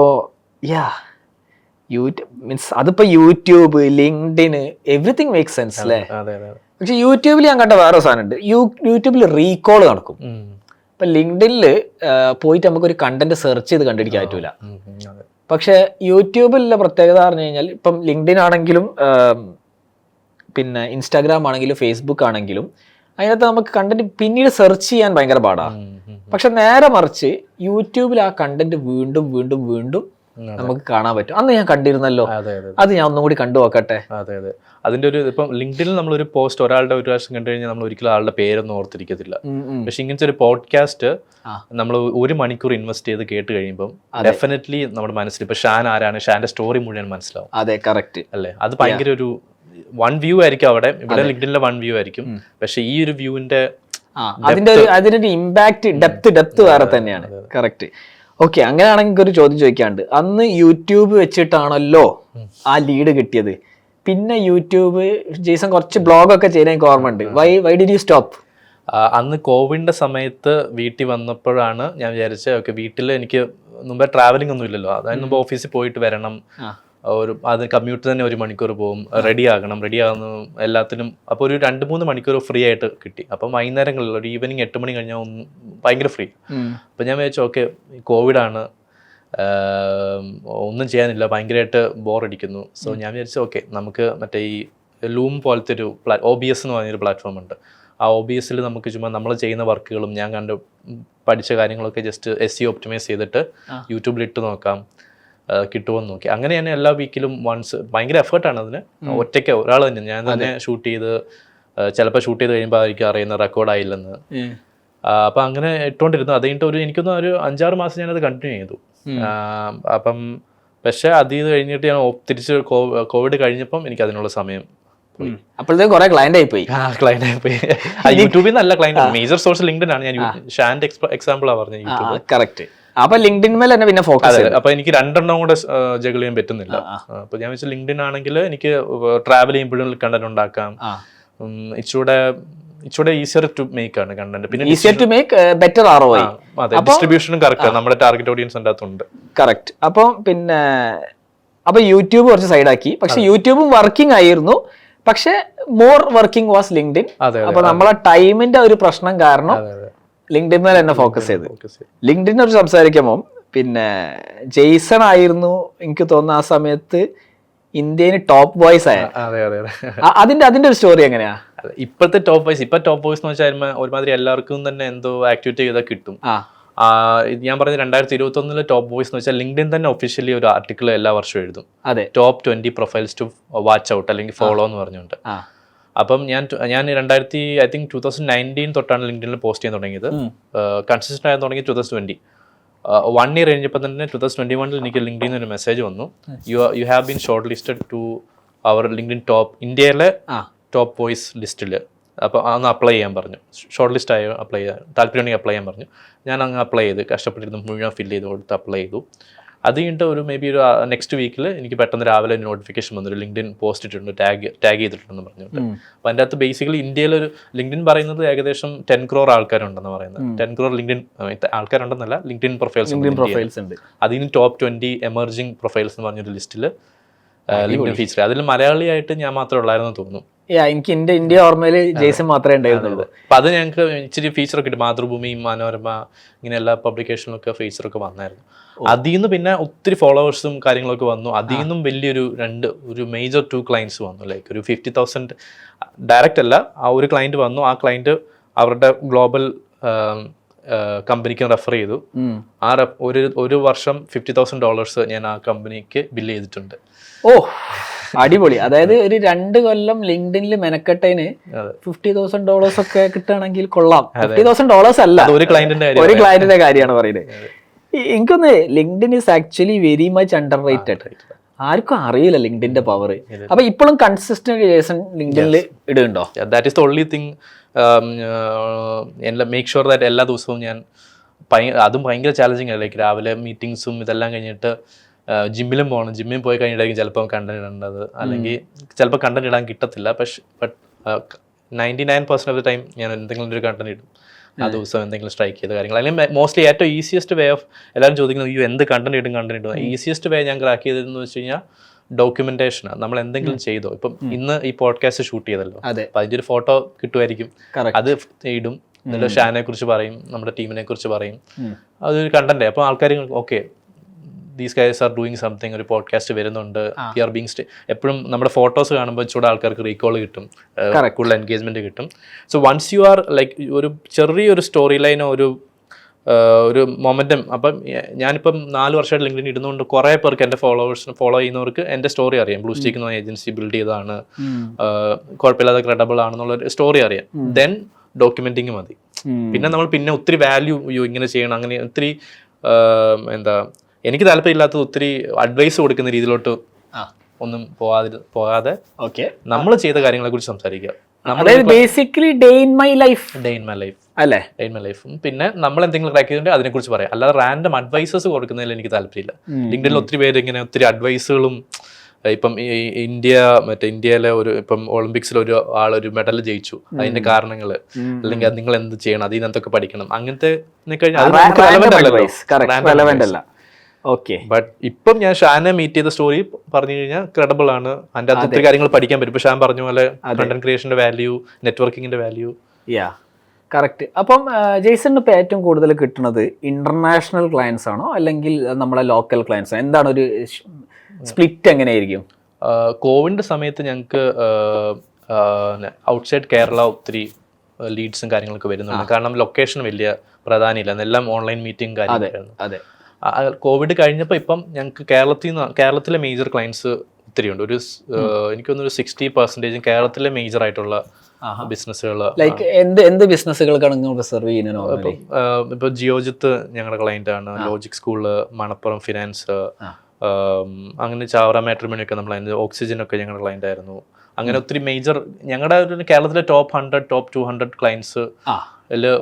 യൂട്യൂബ് മീൻസ് അതിപ്പോ യൂട്യൂബ്, ലിങ്ക്ഡിന്, എവറിത്തിങ് മേക്ക് സെൻസ് അല്ലേ? പക്ഷെ യൂട്യൂബിൽ ഞാൻ കണ്ട വേറെ സാധനം ഉണ്ട്. യൂട്യൂബിൽ റീകോൾ നടക്കും. ഇപ്പൊ ലിങ്ക്ഡിനിൽ പോയിട്ട് നമുക്കൊരു കണ്ടന്റ് സെർച്ച് ചെയ്ത് കണ്ടുപിടിക്കാൻ പറ്റൂല. പക്ഷെ യൂട്യൂബിലുള്ള പ്രത്യേകത പറഞ്ഞു കഴിഞ്ഞാൽ ഇപ്പം ലിങ്ക്ഡിൻ ആണെങ്കിലും പിന്നെ ഇൻസ്റ്റാഗ്രാം ആണെങ്കിലും ഫേസ്ബുക്ക് ആണെങ്കിലും അതിനകത്ത് നമുക്ക് കണ്ടന്റ് പിന്നീട് സെർച്ച് ചെയ്യാൻ ഭയങ്കര പാടാണ്. പക്ഷെ നേരെ മറിച്ച് യൂട്യൂബിൽ ആ കണ്ടന്റ് വീണ്ടും വീണ്ടും വീണ്ടും നമുക്ക് കാണാൻ പറ്റും. അന്ന് ഞാൻ കണ്ടിരുന്നല്ലോ, അത് ഞാൻ ഒന്നും കൂടി കണ്ടു നോക്കട്ടെ. അതെ അതെ. അതിന്റെ ഒരു ഇപ്പം ലിങ്ക്ഡിനിൽ നമ്മളൊരു പോസ്റ്റ് ഒരാളുടെ ഒരു പ്രാവശ്യം കണ്ടു കഴിഞ്ഞാൽ നമ്മൾ ഒരിക്കലും ആളുടെ പേരൊന്നും ഓർത്തിരിക്കത്തില്ല. പക്ഷെ ഇങ്ങനത്തെ ഒരു പോഡ്കാസ്റ്റ് നമ്മൾ 1 മണിക്കൂർ ഇൻവെസ്റ്റ് ചെയ്ത് കേട്ട് കഴിയുമ്പോൾ ഡെഫിനറ്റ്ലി നമ്മുടെ മനസ്സിൽ ഇപ്പൊ ഷാൻ ആരാണ്, ഷാന്റെ സ്റ്റോറി മുഴുവൻ മനസ്സിലാവും. അതെ കറക്റ്റ് അല്ലേ? അത് ഭയങ്കര ഒരു 1 വ്യൂ ആയിരിക്കും അവിടെ. ഇവിടെ ലിങ്ക്ഡിനിലെ 1 വ്യൂ ആയിരിക്കും. പക്ഷെ ഈ ഒരു വ്യൂവിന്റെ അതിന്റെ ഇമ്പാക്ട് ഡെപ്ത് വേറെ തന്നെയാണ്. കറക്റ്റ്. ഓക്കെ, അങ്ങനെയാണെങ്കിൽ ഒരു ചോദ്യം ചോദിക്കാണ്ട്, അന്ന് യൂട്യൂബ് വെച്ചിട്ടാണല്ലോ ആ ലീഡ് കിട്ടിയത്. പിന്നെ യൂട്യൂബ് ജെയ്സൺ കുറച്ച് ബ്ലോഗൊക്കെ ചെയ്യാൻ എനിക്ക് ഓർമ്മയുണ്ട്. Why did you stop? അന്ന് കോവിഡിന്റെ സമയത്ത് വീട്ടിൽ വന്നപ്പോഴാണ് ഞാൻ വിചാരിച്ചത് ഓക്കെ വീട്ടിൽ എനിക്ക് മുമ്പേ ട്രാവലിംഗ് ഒന്നും ഇല്ലല്ലോ. അതായത് മുമ്പ് ഓഫീസിൽ പോയിട്ട് വരണം, അത് കമ്മ്യൂട്ട് തന്നെ 1 മണിക്കൂർ പോകും, റെഡി ആകുന്ന എല്ലാത്തിനും. അപ്പോൾ ഒരു 2-3 മണിക്കൂർ ഫ്രീ ആയിട്ട് കിട്ടി. അപ്പം വൈകുന്നേരങ്ങളിൽ ഒരു ഈവനിങ് 8 മണി കഴിഞ്ഞാൽ ഭയങ്കര ഫ്രീ. അപ്പം ഞാൻ വിചാരിച്ചു ഓക്കെ കോവിഡാണ്, ഒന്നും ചെയ്യാനില്ല, ഭയങ്കരമായിട്ട് ബോറടിക്കുന്നു. സോ ഞാൻ വിചാരിച്ചു ഓക്കെ നമുക്ക് മറ്റേ ഈ ലൂം പോലത്തെ ഒരു OBS എന്ന് പറഞ്ഞൊരു പ്ലാറ്റ്ഫോം ഉണ്ട്. ആ OBSൽ നമുക്ക് ചുമ്മാ നമ്മൾ ചെയ്യുന്ന വർക്കുകളും ഞാൻ പഠിച്ച കാര്യങ്ങളൊക്കെ ജസ്റ്റ് SEO ഒപ്റ്റിമൈസ് ചെയ്തിട്ട് യൂട്യൂബിൽ ഇട്ട് നോക്കാം, കിട്ടുമെന്ന് നോക്കി. അങ്ങനെ തന്നെ എല്ലാ വീക്കിലും വൺസ്. ഭയങ്കര എഫേർട്ടാണ് അതിന്. ഒറ്റയ്ക്ക് ഒരാൾ തന്നെ ഞാൻ തന്നെ ഷൂട്ട് ചെയ്ത്, ചിലപ്പോൾ ഷൂട്ട് ചെയ്ത് കഴിയുമ്പോൾ എനിക്ക് അറിയുന്ന റെക്കോർഡായില്ലെന്ന്. അപ്പം അങ്ങനെ ഇട്ടുകൊണ്ടിരുന്നു. അത് കഴിഞ്ഞിട്ട് എനിക്കൊന്ന് ഒരു 5-6 മാസം ഞാനത് കണ്ടിന്യൂ ചെയ്തു. അപ്പം പക്ഷേ അത് കഴിഞ്ഞിട്ട് ഞാൻ തിരിച്ച് കോവിഡ് കഴിഞ്ഞപ്പം എനിക്ക് അതിനുള്ള സമയം പോയി. അപ്പോഴത്തേക്ക് കുറെ ക്ലയന്റ് ആയി പോയി. ക്ലയന്റ് ആയി പോയി. യൂട്യൂബിൽ നല്ല ക്ലയന്റ്, മേജർ സോഴ്സ് ലിങ്ക്ഡിൻ ആണ്. ഞാൻ ഷാന്റെ എക്സാമ്പിളാണ് പറഞ്ഞത് യൂട്യൂബ്. കറക്റ്റ്. അപ്പൊ ലിങ്ക്ഡിൻ മേൽ തന്നെ പിന്നെ ഫോക്കസ് ചെയ്തു. അപ്പൊ എനിക്ക് 2 കൂടെ ജഗിൾ ചെയ്യാൻ പറ്റുന്നില്ല. അപ്പൊ ഞാൻ വെച്ചാൽ ലിങ്ക്ഡിൻ ആണെങ്കിൽ എനിക്ക് ട്രാവൽ ചെയ്യുമ്പോഴും കണ്ടന്റ് ഉണ്ടാക്കാം. ഇച്ചിരി ഈസിയർ ടു മേക്ക് ആണ് കണ്ടന്റ്. പിന്നെ easier to make, better ROI. ഡിസ്ട്രിബ്യൂഷനും കറക്റ്റ്, നമ്മുടെ ടാർഗറ്റ് ഓഡിയൻസ് അതിന്റെ അകത്തുണ്ട്. കറക്റ്റ്. അപ്പൊ യൂട്യൂബ് കുറച്ച് സൈഡാക്കി. പക്ഷെ യൂട്യൂബും വർക്കിംഗ് ആയിരുന്നു, പക്ഷെ മോർ വർക്കിംഗ് വാസ് ലിങ്ക്ഡിൻ. അപ്പൊ നമ്മളെ ടൈമിന്റെ ഒരു പ്രശ്നം കാരണം ലിങ്ക്ഡിൻ മേലെ തന്നെ ഫോക്കസ് ചെയ്ത്. ലിങ്ക്ഡിനെ കുറിച്ച് സംസാരിക്കുമ്പോൾ പിന്നെ ജെയ്സൺ ആയിരുന്നു എനിക്ക് തോന്നുന്നു ആ സമയത്ത് ഇന്ത്യന് ടോപ്പ് വോയിസ് ആയ. അതിന്റെ ഒരു സ്റ്റോറി എങ്ങനെയാ? ഇപ്പോഴത്തെ ടോപ്പ് വോയിസ് എന്ന് വെച്ചാൽ ഒരുമാതിരി എല്ലാവർക്കും തന്നെ എന്തോ ആക്ടിവിറ്റി ചെയ്താൽ കിട്ടും. ഞാൻ പറഞ്ഞത് 2021 ടോപ്പ് വോയിസ് എന്ന് വെച്ചാൽ ലിങ്ക്ഡിൻ തന്നെ ഒഫീഷ്യലി ഒരു ആർട്ടിക്കിൾ എല്ലാ വർഷവും എഴുതും. Top 20 profiles to watch out അല്ലെങ്കിൽ ഫോളോ എന്ന് പറഞ്ഞുകൊണ്ട്. അപ്പം ഞാൻ 2019 തൊട്ടാണ് ലിങ്ക്ഡിനിൽ പോസ്റ്റ് ചെയ്യാൻ തുടങ്ങിയത്. കൺസിസ്റ്റന്റ് ആയി തുടങ്ങി 2020. 1 ഇയർ കഴിഞ്ഞപ്പോൾ തന്നെ 2021 എനിക്ക് ലിങ്ക്ഡിനിൽ ഒരു മെസ്സേജ് വന്നു. You have been shortlisted to our LinkedIn top ഇന്ത്യയിലെ ടോപ്പ് വോയിസ് ലിസ്റ്റിൽ. അപ്പോൾ അന്ന് അപ്ലൈ ചെയ്യാൻ പറഞ്ഞു. ഷോർട്ട് ലിസ്റ്റ് ആയി അപ്ലൈ ചെയ്യാൻ താല്പര്യമുണ്ടെങ്കിൽ അപ്ലൈ ചെയ്യാൻ പറഞ്ഞു. ഞാൻ അങ്ങ് അപ്ലൈ ചെയ്ത് കഷ്ടപ്പെട്ടിരുന്നു, മുഴുവൻ ഫില്ല് ചെയ്ത് കൊടുത്ത് അപ്ലൈ ചെയ്തു. അത് കഴിഞ്ഞിട്ട് ഒരു മേ ബി ഒരു നെക്സ്റ്റ് വീക്കിൽ എനിക്ക് പെട്ടെന്ന് രാവിലെ ഒരു നോട്ടിഫിക്കേഷൻ വന്നു, ഒരു ലിങ്ക്ഡിൻ പോസ്റ്റ് ഇട്ടിട്ടുണ്ട്, ടാഗ് ചെയ്തിട്ടുണ്ടെന്ന് പറഞ്ഞിട്ട്. അപ്പോൾ അതിൻ്റെ അകത്ത് ബേസിക്കലി ഇന്ത്യയിലൊരു ലിങ്ക്ഡിൻ പറയുന്നത് ഏകദേശം 10 crore ആൾക്കാരുണ്ടെന്ന് പറയുന്നത്. 10 crore ലിങ്ക്ഡിൻ ആൾക്കാരുണ്ടെന്നല്ല, ലിങ്ക്ഡിൻ പ്രൊഫൈൽസ് ഉണ്ട്. അതിന് ടോപ്പ് 20 എമർജിംഗ് പ്രൊഫൈൽസ് എന്ന് പറഞ്ഞൊരു ലിസ്റ്റിൽ ലിങ്ക്ഡിൻ ഫീച്ചർ. അതിൽ മലയാളിയായിട്ട് ഞാൻ മാത്രമേ ഉള്ളായിരുന്നു തോന്നുന്നു. എനിക്ക് ഇന്ത്യ ഓർമ്മയിൽ ജെയ്സൺ മാത്രമേ ഉണ്ടായിരുന്നുള്ളൂ. അപ്പം അത് ഞങ്ങൾക്ക് ഇച്ചിരി ഫീച്ചറൊക്കെ കിട്ടും. മാതൃഭൂമി, മനോരമ, ഇങ്ങനെ എല്ലാ പബ്ലിക്കേഷനിലൊക്കെ ഫീച്ചറൊക്കെ വന്നായിരുന്നു. അതിൽ നിന്ന് പിന്നെ ഒത്തിരി ഫോളോവേഴ്സും കാര്യങ്ങളൊക്കെ വന്നു. അതിൽ നിന്നും വലിയൊരു ഒരു മേജർ 2 ക്ലയൻസ് വന്നു. ലൈക്ക് ഒരു 50,000 ഡയറക്റ്റ് അല്ല, ആ ഒരു ക്ലയൻറ്റ് വന്നു. ആ ക്ലയൻറ്റ് അവരുടെ ഗ്ലോബൽ കമ്പനിക്ക് റെഫർ ചെയ്തു. ഒരു വർഷം $50,000 ഞാൻ ആ കമ്പനിക്ക് ബില്ല് ചെയ്തിട്ടുണ്ട്. ഓ, അടിപൊളി. അതായത് ഒരു 2 കൊല്ലം ലിങ്ക്ഡിനിൽ മെനക്കെട്ടതിന് $50,000 ഒക്കെ കിട്ടുകയാണെങ്കിൽ കൊള്ളാം. $50,000 അല്ല, ഒരു ക്ലയന്റിന്റെ കാര്യമാണ് പറയുന്നത്. എനിക്കൊന്ന് LinkedIn is actually very much underrated. ആർക്കും അറിയില്ല ലിങ്ക്ഡിന്റെ പവർ. അപ്പൊ ഇപ്പോഴും കൺസിസ്റ്റന്റ് ലിങ്ക്ഡിനിൽ ഇടുന്നുണ്ടോ? That is the only thing. Make sure that എല്ലാ ദിവസവും ഞാൻ അതും ഭയങ്കര ചാലഞ്ചിങ് ആണ്. ലൈക്ക് രാവിലെ മീറ്റിംഗ്സും ഇതെല്ലാം കഴിഞ്ഞിട്ട് ജിമ്മിലും പോകണം. ജിമ്മിൽ പോയി കഴിഞ്ഞിട്ടായിരിക്കും ചിലപ്പോൾ കണ്ടന്റ് ഇടേണ്ടത്, അല്ലെങ്കിൽ ചിലപ്പോൾ കണ്ടന്റ് ഇടാൻ കിട്ടത്തില്ല. ബട്ട് 99% ഓഫ് ദ ടൈം ഞാൻ എന്തെങ്കിലും ഒരു കണ്ടന്റ് ഇടും ആ ദിവസം, എന്തെങ്കിലും സ്ട്രൈക്ക് ചെയ്ത കാര്യങ്ങൾ. അല്ലെങ്കിൽ മോസ്റ്റ്ലി ഏറ്റവും ഈസിയസ്റ്റ് വേ ഓഫ് എല്ലാവരും ചോദിക്കുന്നത് എന്ത് കണ്ടന്റ് ഇടും. ഈസിയസ്റ്റ് വേ ഞാൻ ക്രാക്ക് ചെയ്തതെന്ന് വെച്ച് കഴിഞ്ഞാൽ ഡോക്യുമെന്റേഷനാണ്. നമ്മൾ എന്തെങ്കിലും ചെയ്തോ, ഇപ്പം ഇന്ന് ഈ പോഡ്കാസ്റ്റ് ഷൂട്ട് ചെയ്തല്ലോ, അപ്പം അതിൻ്റെ ഒരു ഫോട്ടോ കിട്ടുമായിരിക്കും, അത് ഇടും. എന്നിട്ട് ഷാനെ കുറിച്ച് പറയും, നമ്മുടെ ടീമിനെ കുറിച്ച് പറയും. അതൊരു കണ്ടന്റ്. അപ്പോൾ ആൾക്കാർ okay, these guys are doing something, ഒരു പോഡ്കാസ്റ്റ് വരുന്നുണ്ട്, വി ആർ ബീങ് എപ്പോഴും നമ്മുടെ ഫോട്ടോസ് കാണുമ്പോൾ ചൂടെ ആൾക്കാർക്ക് റീകോൾ കിട്ടും, കൂടുതൽ എൻഗേജ്മെന്റ് കിട്ടും. So once you are like ഒരു ചെറിയൊരു സ്റ്റോറി ലൈനോ ഒരു മൊമെന്റം. അപ്പം ഞാനിപ്പം 4 വർഷമായിട്ട് ലിങ്ക്ഡിൻ ഇടുന്നതുകൊണ്ട് കുറേ പേർക്ക് എൻ്റെ ഫോളോ ചെയ്യുന്നവർക്ക് എൻ്റെ സ്റ്റോറി അറിയാം. ബ്ലൂ സ്റ്റീക്ക് എന്ന ഏജൻസി ബിൽഡ് ചെയ്തതാണ്, കുഴപ്പമില്ലാതെ ക്രെഡിബിൾ ആണെന്നുള്ളൊരു സ്റ്റോറി അറിയാം. ദെൻ ഡോക്യുമെന്റിങ് മതി. പിന്നെ നമ്മൾ ഒത്തിരി വാല്യൂ ഇങ്ങനെ ചെയ്യണം, അങ്ങനെ ഒത്തിരി എനിക്ക് താല്പര്യമില്ലാത്തത് ഒത്തിരി അഡ്വൈസ് കൊടുക്കുന്ന രീതിയിലോട്ട് ഒന്നും പോകാതെ നമ്മൾ ചെയ്ത കാര്യങ്ങളെ കുറിച്ച് സംസാരിക്കുക. Basically day in my life അല്ലേ, ഡേ ഇൻ മൈ ലൈഫ്. പിന്നെ നമ്മൾ എന്തെങ്കിലും ട്രാക്ക് ചെയ്തിട്ട് അതിനെ കുറിച്ച് പറയാം. അല്ലാതെ റാൻഡം അഡ്വൈസസ് കൊടുക്കുന്നതിൽ എനിക്ക് താല്പര്യമില്ല. ലിങ്ക്ഡിനിൽ ഒത്തിരി പേര് ഇങ്ങനെ ഒത്തിരി അഡ്വൈസുകളും, ഇപ്പം ഇന്ത്യയിലെ ഇപ്പം ഒളിമ്പിക്സിൽ ഒരു മെഡൽ ജയിച്ചു, അതിന്റെ കാരണങ്ങൾ, അല്ലെങ്കിൽ അത് നിങ്ങൾ എന്ത് ചെയ്യണം, അതിൽ നിന്ന് എന്തൊക്കെ പഠിക്കണം, അങ്ങനത്തെ ബട്ട് ഇപ്പം ഞാൻ ഷാനെ മീറ്റ് ചെയ്ത സ്റ്റോറി പറഞ്ഞു കഴിഞ്ഞാൽ ക്രെഡിബിൾ ആണ്. അതിന്റെ അകത്ത് ഒത്തിരി കാര്യങ്ങൾ പഠിക്കാൻ പറ്റും. ഇപ്പൊ ഷാൻ പറഞ്ഞ പോലെ കണ്ടന്റ് ക്രിയേഷന്റെ വാല്യൂ, നെറ്റ്വർക്കിംഗിന്റെ വാല്യൂ. കറക്റ്റ്. അപ്പം ജെയ്സണിന് ഇപ്പം ഏറ്റവും കൂടുതൽ കിട്ടുന്നത് ഇന്റർനാഷണൽ ക്ലയൻസ് ആണോ അല്ലെങ്കിൽ നമ്മളെ ലോക്കൽ ക്ലയൻസ്? എന്താണ് ഒരു സ്പ്ലിറ്റ് എങ്ങനെയായിരിക്കും? കോവിഡിന്റെ സമയത്ത് ഞങ്ങൾക്ക് ഔട്ട്സൈഡ് കേരള ഒത്തിരി ലീഡ്സും കാര്യങ്ങളൊക്കെ വരുന്നുണ്ട്. കാരണം ലൊക്കേഷൻ വലിയ പ്രാധാന്യമില്ല, എല്ലാം ഓൺലൈൻ മീറ്റിംഗ് കാര്യങ്ങളായിരുന്നു. കോവിഡ് കഴിഞ്ഞപ്പോൾ ഇപ്പം ഞങ്ങൾക്ക് കേരളത്തിലെ മേജർ ക്ലയൻസ് ഒത്തിരി ഉണ്ട്. എനിക്കൊന്നൊരു 60% കേരളത്തിലെ മേജർ ആയിട്ടുള്ള ബിസിനസ്സുകൾ. ലൈക്ക് എന്ത് ബിസിനസ്സുകൾക്കാണ് സെർവ് ചെയ്യുന്നത്? ഇപ്പൊ ജിയോജിത്ത് ഞങ്ങളുടെ ക്ലയന്റ് ആണ്, ലോജിക് സ്കൂള്, മണപ്പുറം ഫിനാൻസ്, അങ്ങനെ ചാവറ മാട്രിമോണിയൊക്കെ നമ്മൾ ഓക്സിജനൊക്കെ ഞങ്ങളുടെ ക്ലയൻ്റ് ആയിരുന്നു. അങ്ങനെ ഒത്തിരി മേജർ ഞങ്ങളുടെ ഒരു കേരളത്തിലെ ടോപ്പ് 100 ടോപ്പ് 200 ക്ലയൻസ്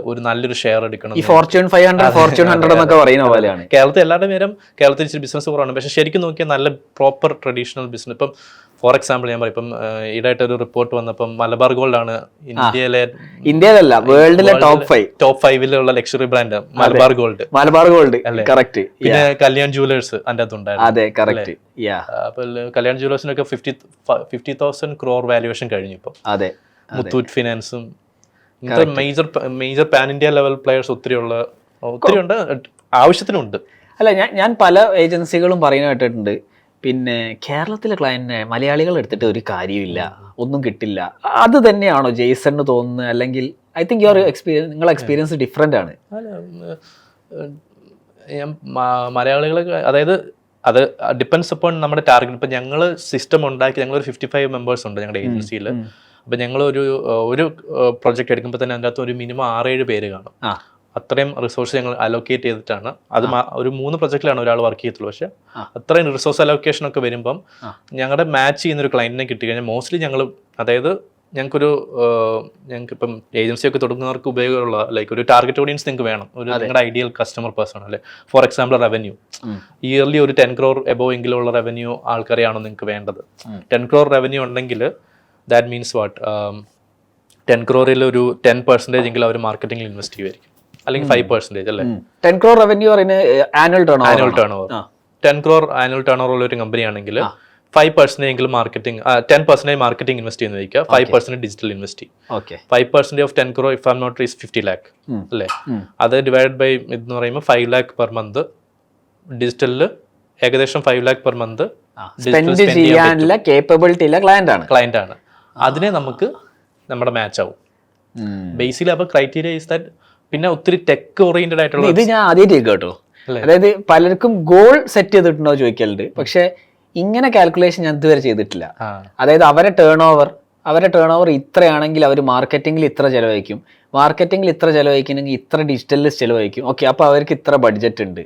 ഒരു നല്ലൊരു ഷെയർ എടുക്കണം. ഈ ഫോർച്യൂൺ 500 ഫോർച്യൂൺ 100 എന്നൊക്കെ പറയുന്ന പോലെയാണ്. കേരളത്തിൽ എല്ലാവരുടെ നേരം കേരളത്തിൽ ഇച്ചിരി ബിസിനസ് കുറവാണ്, പക്ഷെ ശരിക്കും നോക്കിയാൽ നല്ല പ്രോപ്പർ ട്രഡീഷണൽ ബിസിനസ്. ഇപ്പം ഫോർ എക്സാമ്പിൾ ഞാൻ പറയും, ഇപ്പം ഈടായിട്ട് ഒരു റിപ്പോർട്ട് വന്നപ്പം മലബാർ ഗോൾഡ് ആണ് ഇന്ത്യയിലല്ല വേൾഡിലെ top 5 luxury brand Malabar Gold. Correct. പിന്നെ കല്യാൺ ജുവലേഴ്സ് അതിന്റെ അകത്തുണ്ടായിരുന്നു. അപ്പൊ കല്യാൺ ജുവലേഴ്സിനൊക്കെ 50,000 crore വാല്യുവേഷൻ കഴിഞ്ഞു ഇപ്പം. മുത്തൂറ്റ് ഫിനാൻസും ഇങ്ങനത്തെ major pan India level players ഒത്തിരി ഉണ്ട്, ആവശ്യത്തിനുണ്ട്. അല്ല, ഞാൻ പല ഏജൻസികളും പറയുന്ന കേട്ടിട്ടുണ്ട്, പിന്നെ കേരളത്തിലെ ക്ലയന്റിനെ മലയാളികൾ എടുത്തിട്ട് ഒരു കാര്യമില്ല, ഒന്നും കിട്ടില്ല. അത് തന്നെയാണോ ജെയ്സണിന് തോന്നുന്നത്? അല്ലെങ്കിൽ ഐ തിങ്ക് യുവർ എക്സ്പീരിയൻസ്, നിങ്ങളുടെ എക്സ്പീരിയൻസ് ഡിഫറെൻ്റ് ആണ്. മലയാളികൾ, അതായത് അത് ഡിപ്പെൻഡ്സ് അപ്പോൺ നമ്മുടെ ടാർഗറ്റ്. ഇപ്പം ഞങ്ങൾ സിസ്റ്റം ഉണ്ടാക്കി, ഞങ്ങളൊരു 55 മെമ്പേഴ്സ് ഉണ്ട് ഞങ്ങളുടെ ഏജൻസിയിൽ. അപ്പം ഞങ്ങൾ ഒരു പ്രൊജക്റ്റ് എടുക്കുമ്പോൾ തന്നെ അതിൻ്റെ അകത്ത് ഒരു മിനിമം 6-7 പേര് കാണും. അത്രയും റിസോഴ്സ് ഞങ്ങൾ അലോക്കേറ്റ് ചെയ്തിട്ടാണ്. അത് ഒരു 3 പ്രൊജക്റ്റിലാണ് ഒരാൾ വർക്ക് ചെയ്യത്തുള്ളൂ. പക്ഷെ അത്രയും റിസോഴ്സ് അലോക്കേഷൻ ഒക്കെ വരുമ്പം ഞങ്ങളുടെ മാച്ച് ചെയ്യുന്നൊരു ക്ലയൻറ്റിനെ കിട്ടിക്കഴിഞ്ഞാൽ മോസ്റ്റ്ലി ഞങ്ങൾ, അതായത് ഞങ്ങൾക്കിപ്പം ഏജൻസിയൊക്കെ തുടങ്ങുന്നവർക്ക് ഉപയോഗമുള്ള ലൈക്ക് ഒരു ടാർഗറ്റ് ഓഡിയൻസ് നിങ്ങൾക്ക് വേണം, ഒരു നിങ്ങളുടെ ഐഡിയൽ കസ്റ്റമർ പേഴ്സൺ അല്ലേ. ഫോർ എക്സാമ്പിൾ റവന്യൂ, ഇയർലി ഒരു 10 crore എബോവ് എങ്കിലും ഉള്ള റവന്യൂ ആൾക്കാരെയാണോ നിങ്ങൾക്ക് വേണ്ടത്? 10 crore റവന്യൂ ഉണ്ടെങ്കിൽ ദാറ്റ് മീൻസ് വാട്ട്, 10 crore ഒരു 10% എങ്കിലും അവർ മാർക്കറ്റിംഗിൽ ഇൻവെസ്റ്റ് ചെയ്യുമായിരിക്കും, അല്ലെങ്കിൽ 5% അല്ലേ. 10 crore revenue annual turn over. 10 crore annual turn over ഉള്ള ഒരു കമ്പനി ആണെങ്കിൽ 5% എങ്കിലും മാർക്കറ്റിംഗ്, 10% മാർക്കറ്റിംഗ് ഇൻവെസ്റ്റ് ചെയ്യുന്നതായിരിക്കും, 5% ഡിജിറ്റൽ ഇൻവെസ്റ്റ് ചെയ്യും. 5% of 10 crore if I'm not is 50 lakh അല്ലേ. അത് ഡിവൈഡ് ബൈ എന്ന് പറയുമ്പോൾ 5 lakh പെർ മന്ത് ഡിജിറ്റലിൽ ഏകദേശം 5 lakh പെർ മന്ത് സ്പെൻഡ് ചെയ്യാനുള്ള കേപ്പബിലിറ്റി ഉള്ള ക്ലയന്റ് ആണ്. അതിനെ നമുക്ക് നമ്മുടെ മാച്ച് ആവും ബേസിക്കലി. അപ്പോൾ ക്രൈറ്റീരിയ ഈസ് ദാറ്റ്. പിന്നെ ഒത്തിരി ടെക് ഓറിയന്റഡ് ആയിട്ടുള്ള, ഇത് ഞാൻ ആദ്യമായിട്ട് കേട്ടോ. അതായത് പലർക്കും ഗോൾ സെറ്റ് ചെയ്തിട്ടുണ്ടോ ചോദിക്കലുണ്ട്, പക്ഷെ ഇങ്ങനെ കാൽക്കുലേഷൻ ഞാൻ ഇതുവരെ ചെയ്തിട്ടില്ല. അതായത് അവരെ ടേൺ ഓവർ ഇത്രയാണെങ്കിൽ അവർ മാർക്കറ്റിംഗിൽ ഇത്ര ചെലവഴിക്കും, മാർക്കറ്റിംഗിൽ ഇത്ര ചെലവഴിക്കണമെങ്കിൽ ഇത്ര ഡിജിറ്റലിൽ ചെലവഴിക്കും. ഓക്കെ, അപ്പൊ അവർക്ക് ഇത്ര ബഡ്ജറ്റ് ഉണ്ട്.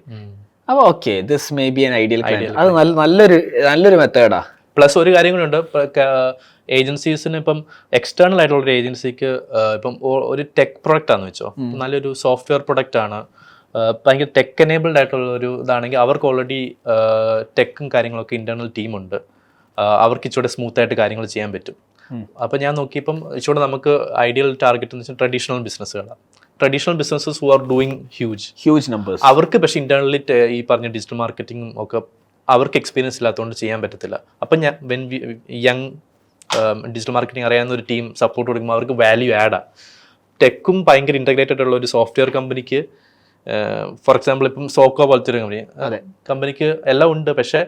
അപ്പൊ okay, this may be an ideal client. അത് നല്ലൊരു മെത്തേഡാ. പ്ലസ് ഒരു കാര്യം കൂടെ ഉണ്ട്, ഏജൻസീസിന് ഇപ്പം എക്സ്റ്റേണൽ ആയിട്ടുള്ള ഒരു ഏജൻസിക്ക് ഇപ്പം ഒരു ടെക് പ്രൊഡക്റ്റ് ആണെന്ന് വെച്ചോ, നല്ലൊരു സോഫ്റ്റ്വെയർ പ്രൊഡക്റ്റ് ആണ്, ഭയങ്കര ടെക് എനേബിൾഡ് ആയിട്ടുള്ള ഒരു ഇതാണെങ്കിൽ അവർക്ക് ഓൾറെഡി ടെക്കും കാര്യങ്ങളൊക്കെ ഇന്റേണൽ ടീമുണ്ട്, അവർക്ക് ഇച്ചിരി സ്മൂത്ത് ആയിട്ട് കാര്യങ്ങൾ ചെയ്യാൻ പറ്റും. അപ്പം ഞാൻ നോക്കിയപ്പം ഇച്ചിരി നമുക്ക് ഐഡിയൽ ടാർഗറ്റ് എന്ന് വെച്ചാൽ ട്രഡീഷണൽ ബിസിനസ്സുകളാണ്. Traditional businesses who are doing huge numbers. അവർക്ക് പക്ഷേ ഇന്റേണലി ഈ പറഞ്ഞ ഡിജിറ്റൽ മാർക്കറ്റിംഗും ഒക്കെ അവർക്ക് എക്സ്പീരിയൻസ് ഇല്ലാത്തതുകൊണ്ട് ചെയ്യാൻ പറ്റത്തില്ല. അപ്പം ഞാൻ യങ് ഡിജിറ്റൽ മാർക്കറ്റിംഗ് അറിയാവുന്ന ഒരു ടീം സപ്പോർട്ട് കൊടുക്കുമ്പോൾ അവർക്ക് വാല്യൂ ആഡാണ്. ടെക്കും ഭയങ്കര ഇൻറ്റഗ്രേറ്റഡ് ഉള്ള ഒരു സോഫ്റ്റ്വെയർ കമ്പനിക്ക്, ഫോർ എക്സാമ്പിൾ ഇപ്പം സോക്കോ പോലത്തെ ഒരു കമ്പനിക്ക് എല്ലാം ഉണ്ട്, പക്ഷെ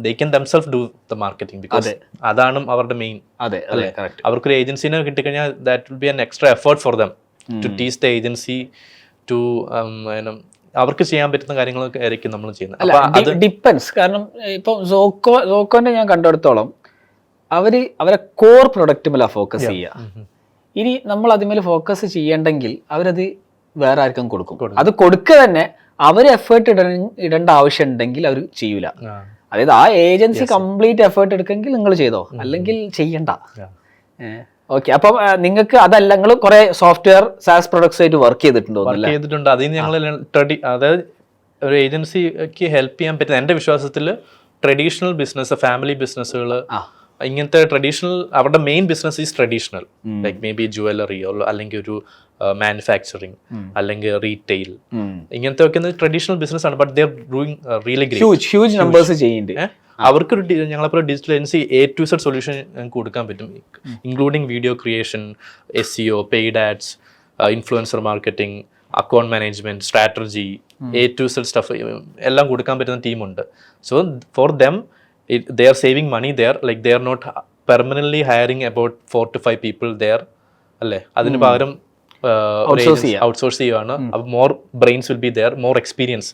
they can themselves do the marketing because അതാണ് അവരുടെ മെയിൻ. അല്ലേ, അവർക്കൊരു ഏജൻസിനെ കിട്ടിക്കഴിഞ്ഞാൽ that will be an extra effort for them to teach the agency to അവർക്ക് ചെയ്യാൻ പറ്റുന്ന കാര്യങ്ങളൊക്കെ ആയിരിക്കും നമ്മൾ ചെയ്യുന്നത്. ഡിപ്പെൻസ്. കാരണം ഇപ്പം സോക്കോന്റെ ഞാൻ കണ്ടെടുത്തോളം അവരെ കോർ പ്രൊഡക്റ്റ് മേലെ ഫോക്കസ് ചെയ്യുക. ഇനി നമ്മൾ അതിന്മേൽ ഫോക്കസ് ചെയ്യണ്ടെങ്കിൽ അവരത് വേറെ ആർക്കും കൊടുക്കും. അത് കൊടുക്കുക തന്നെ അവർ എഫേർട്ട് ഇടേണ്ട ആവശ്യം ഉണ്ടെങ്കിൽ അവർ ചെയ്യൂല. അതായത് ആ ഏജൻസി കംപ്ലീറ്റ് എഫേർട്ട് എടുക്കെങ്കിൽ നിങ്ങൾ ചെയ്തോ, അല്ലെങ്കിൽ ചെയ്യണ്ട. ഓക്കെ, അപ്പം നിങ്ങൾക്ക് അതല്ല, നിങ്ങൾ കുറെ സോഫ്റ്റ്വെയർ സാസ് പ്രൊഡക്ട്സ് ആയിട്ട് വർക്ക് ചെയ്തിട്ടുണ്ട്. അതിന് ഞങ്ങൾ അതായത് ഒരു ഏജൻസിക്ക് ഹെൽപ്പ് ചെയ്യാൻ പറ്റുന്ന എൻ്റെ വിശ്വാസത്തിൽ ട്രഡീഷണൽ ബിസിനസ്, ഫാമിലി ബിസിനസ്സുകൾ, ഇങ്ങനത്തെ ട്രഡീഷണൽ അവരുടെ main business is traditional, like maybe jewellery അല്ലെങ്കിൽ ഒരു മാനുഫാക്ചറിങ് അല്ലെങ്കിൽ റീറ്റെയിൽ, ഇങ്ങനത്തെ ഒക്കെ ട്രഡീഷണൽ ബിസിനസ് ആണ്. But they are doing really great, huge numbers ചെയ്യുന്നുണ്ട്. അവർക്കൊരു ഞങ്ങളപ്പോൾ digital agency A to Z solution ഞങ്ങൾക്ക് കൊടുക്കാൻ പറ്റും, including video creation, SEO, paid ads, influencer marketing, account management, strategy, A to Z stuff എല്ലാം കൊടുക്കാൻ പറ്റുന്ന ടീമുണ്ട്. So for them they are saving money there, like they are not permanently hiring about 4 to 5 people there അല്ലേ. അതിന് പകരം outsource ചെയ്യുകയാണ്. അപ്പോൾ more brains will be there, more experience.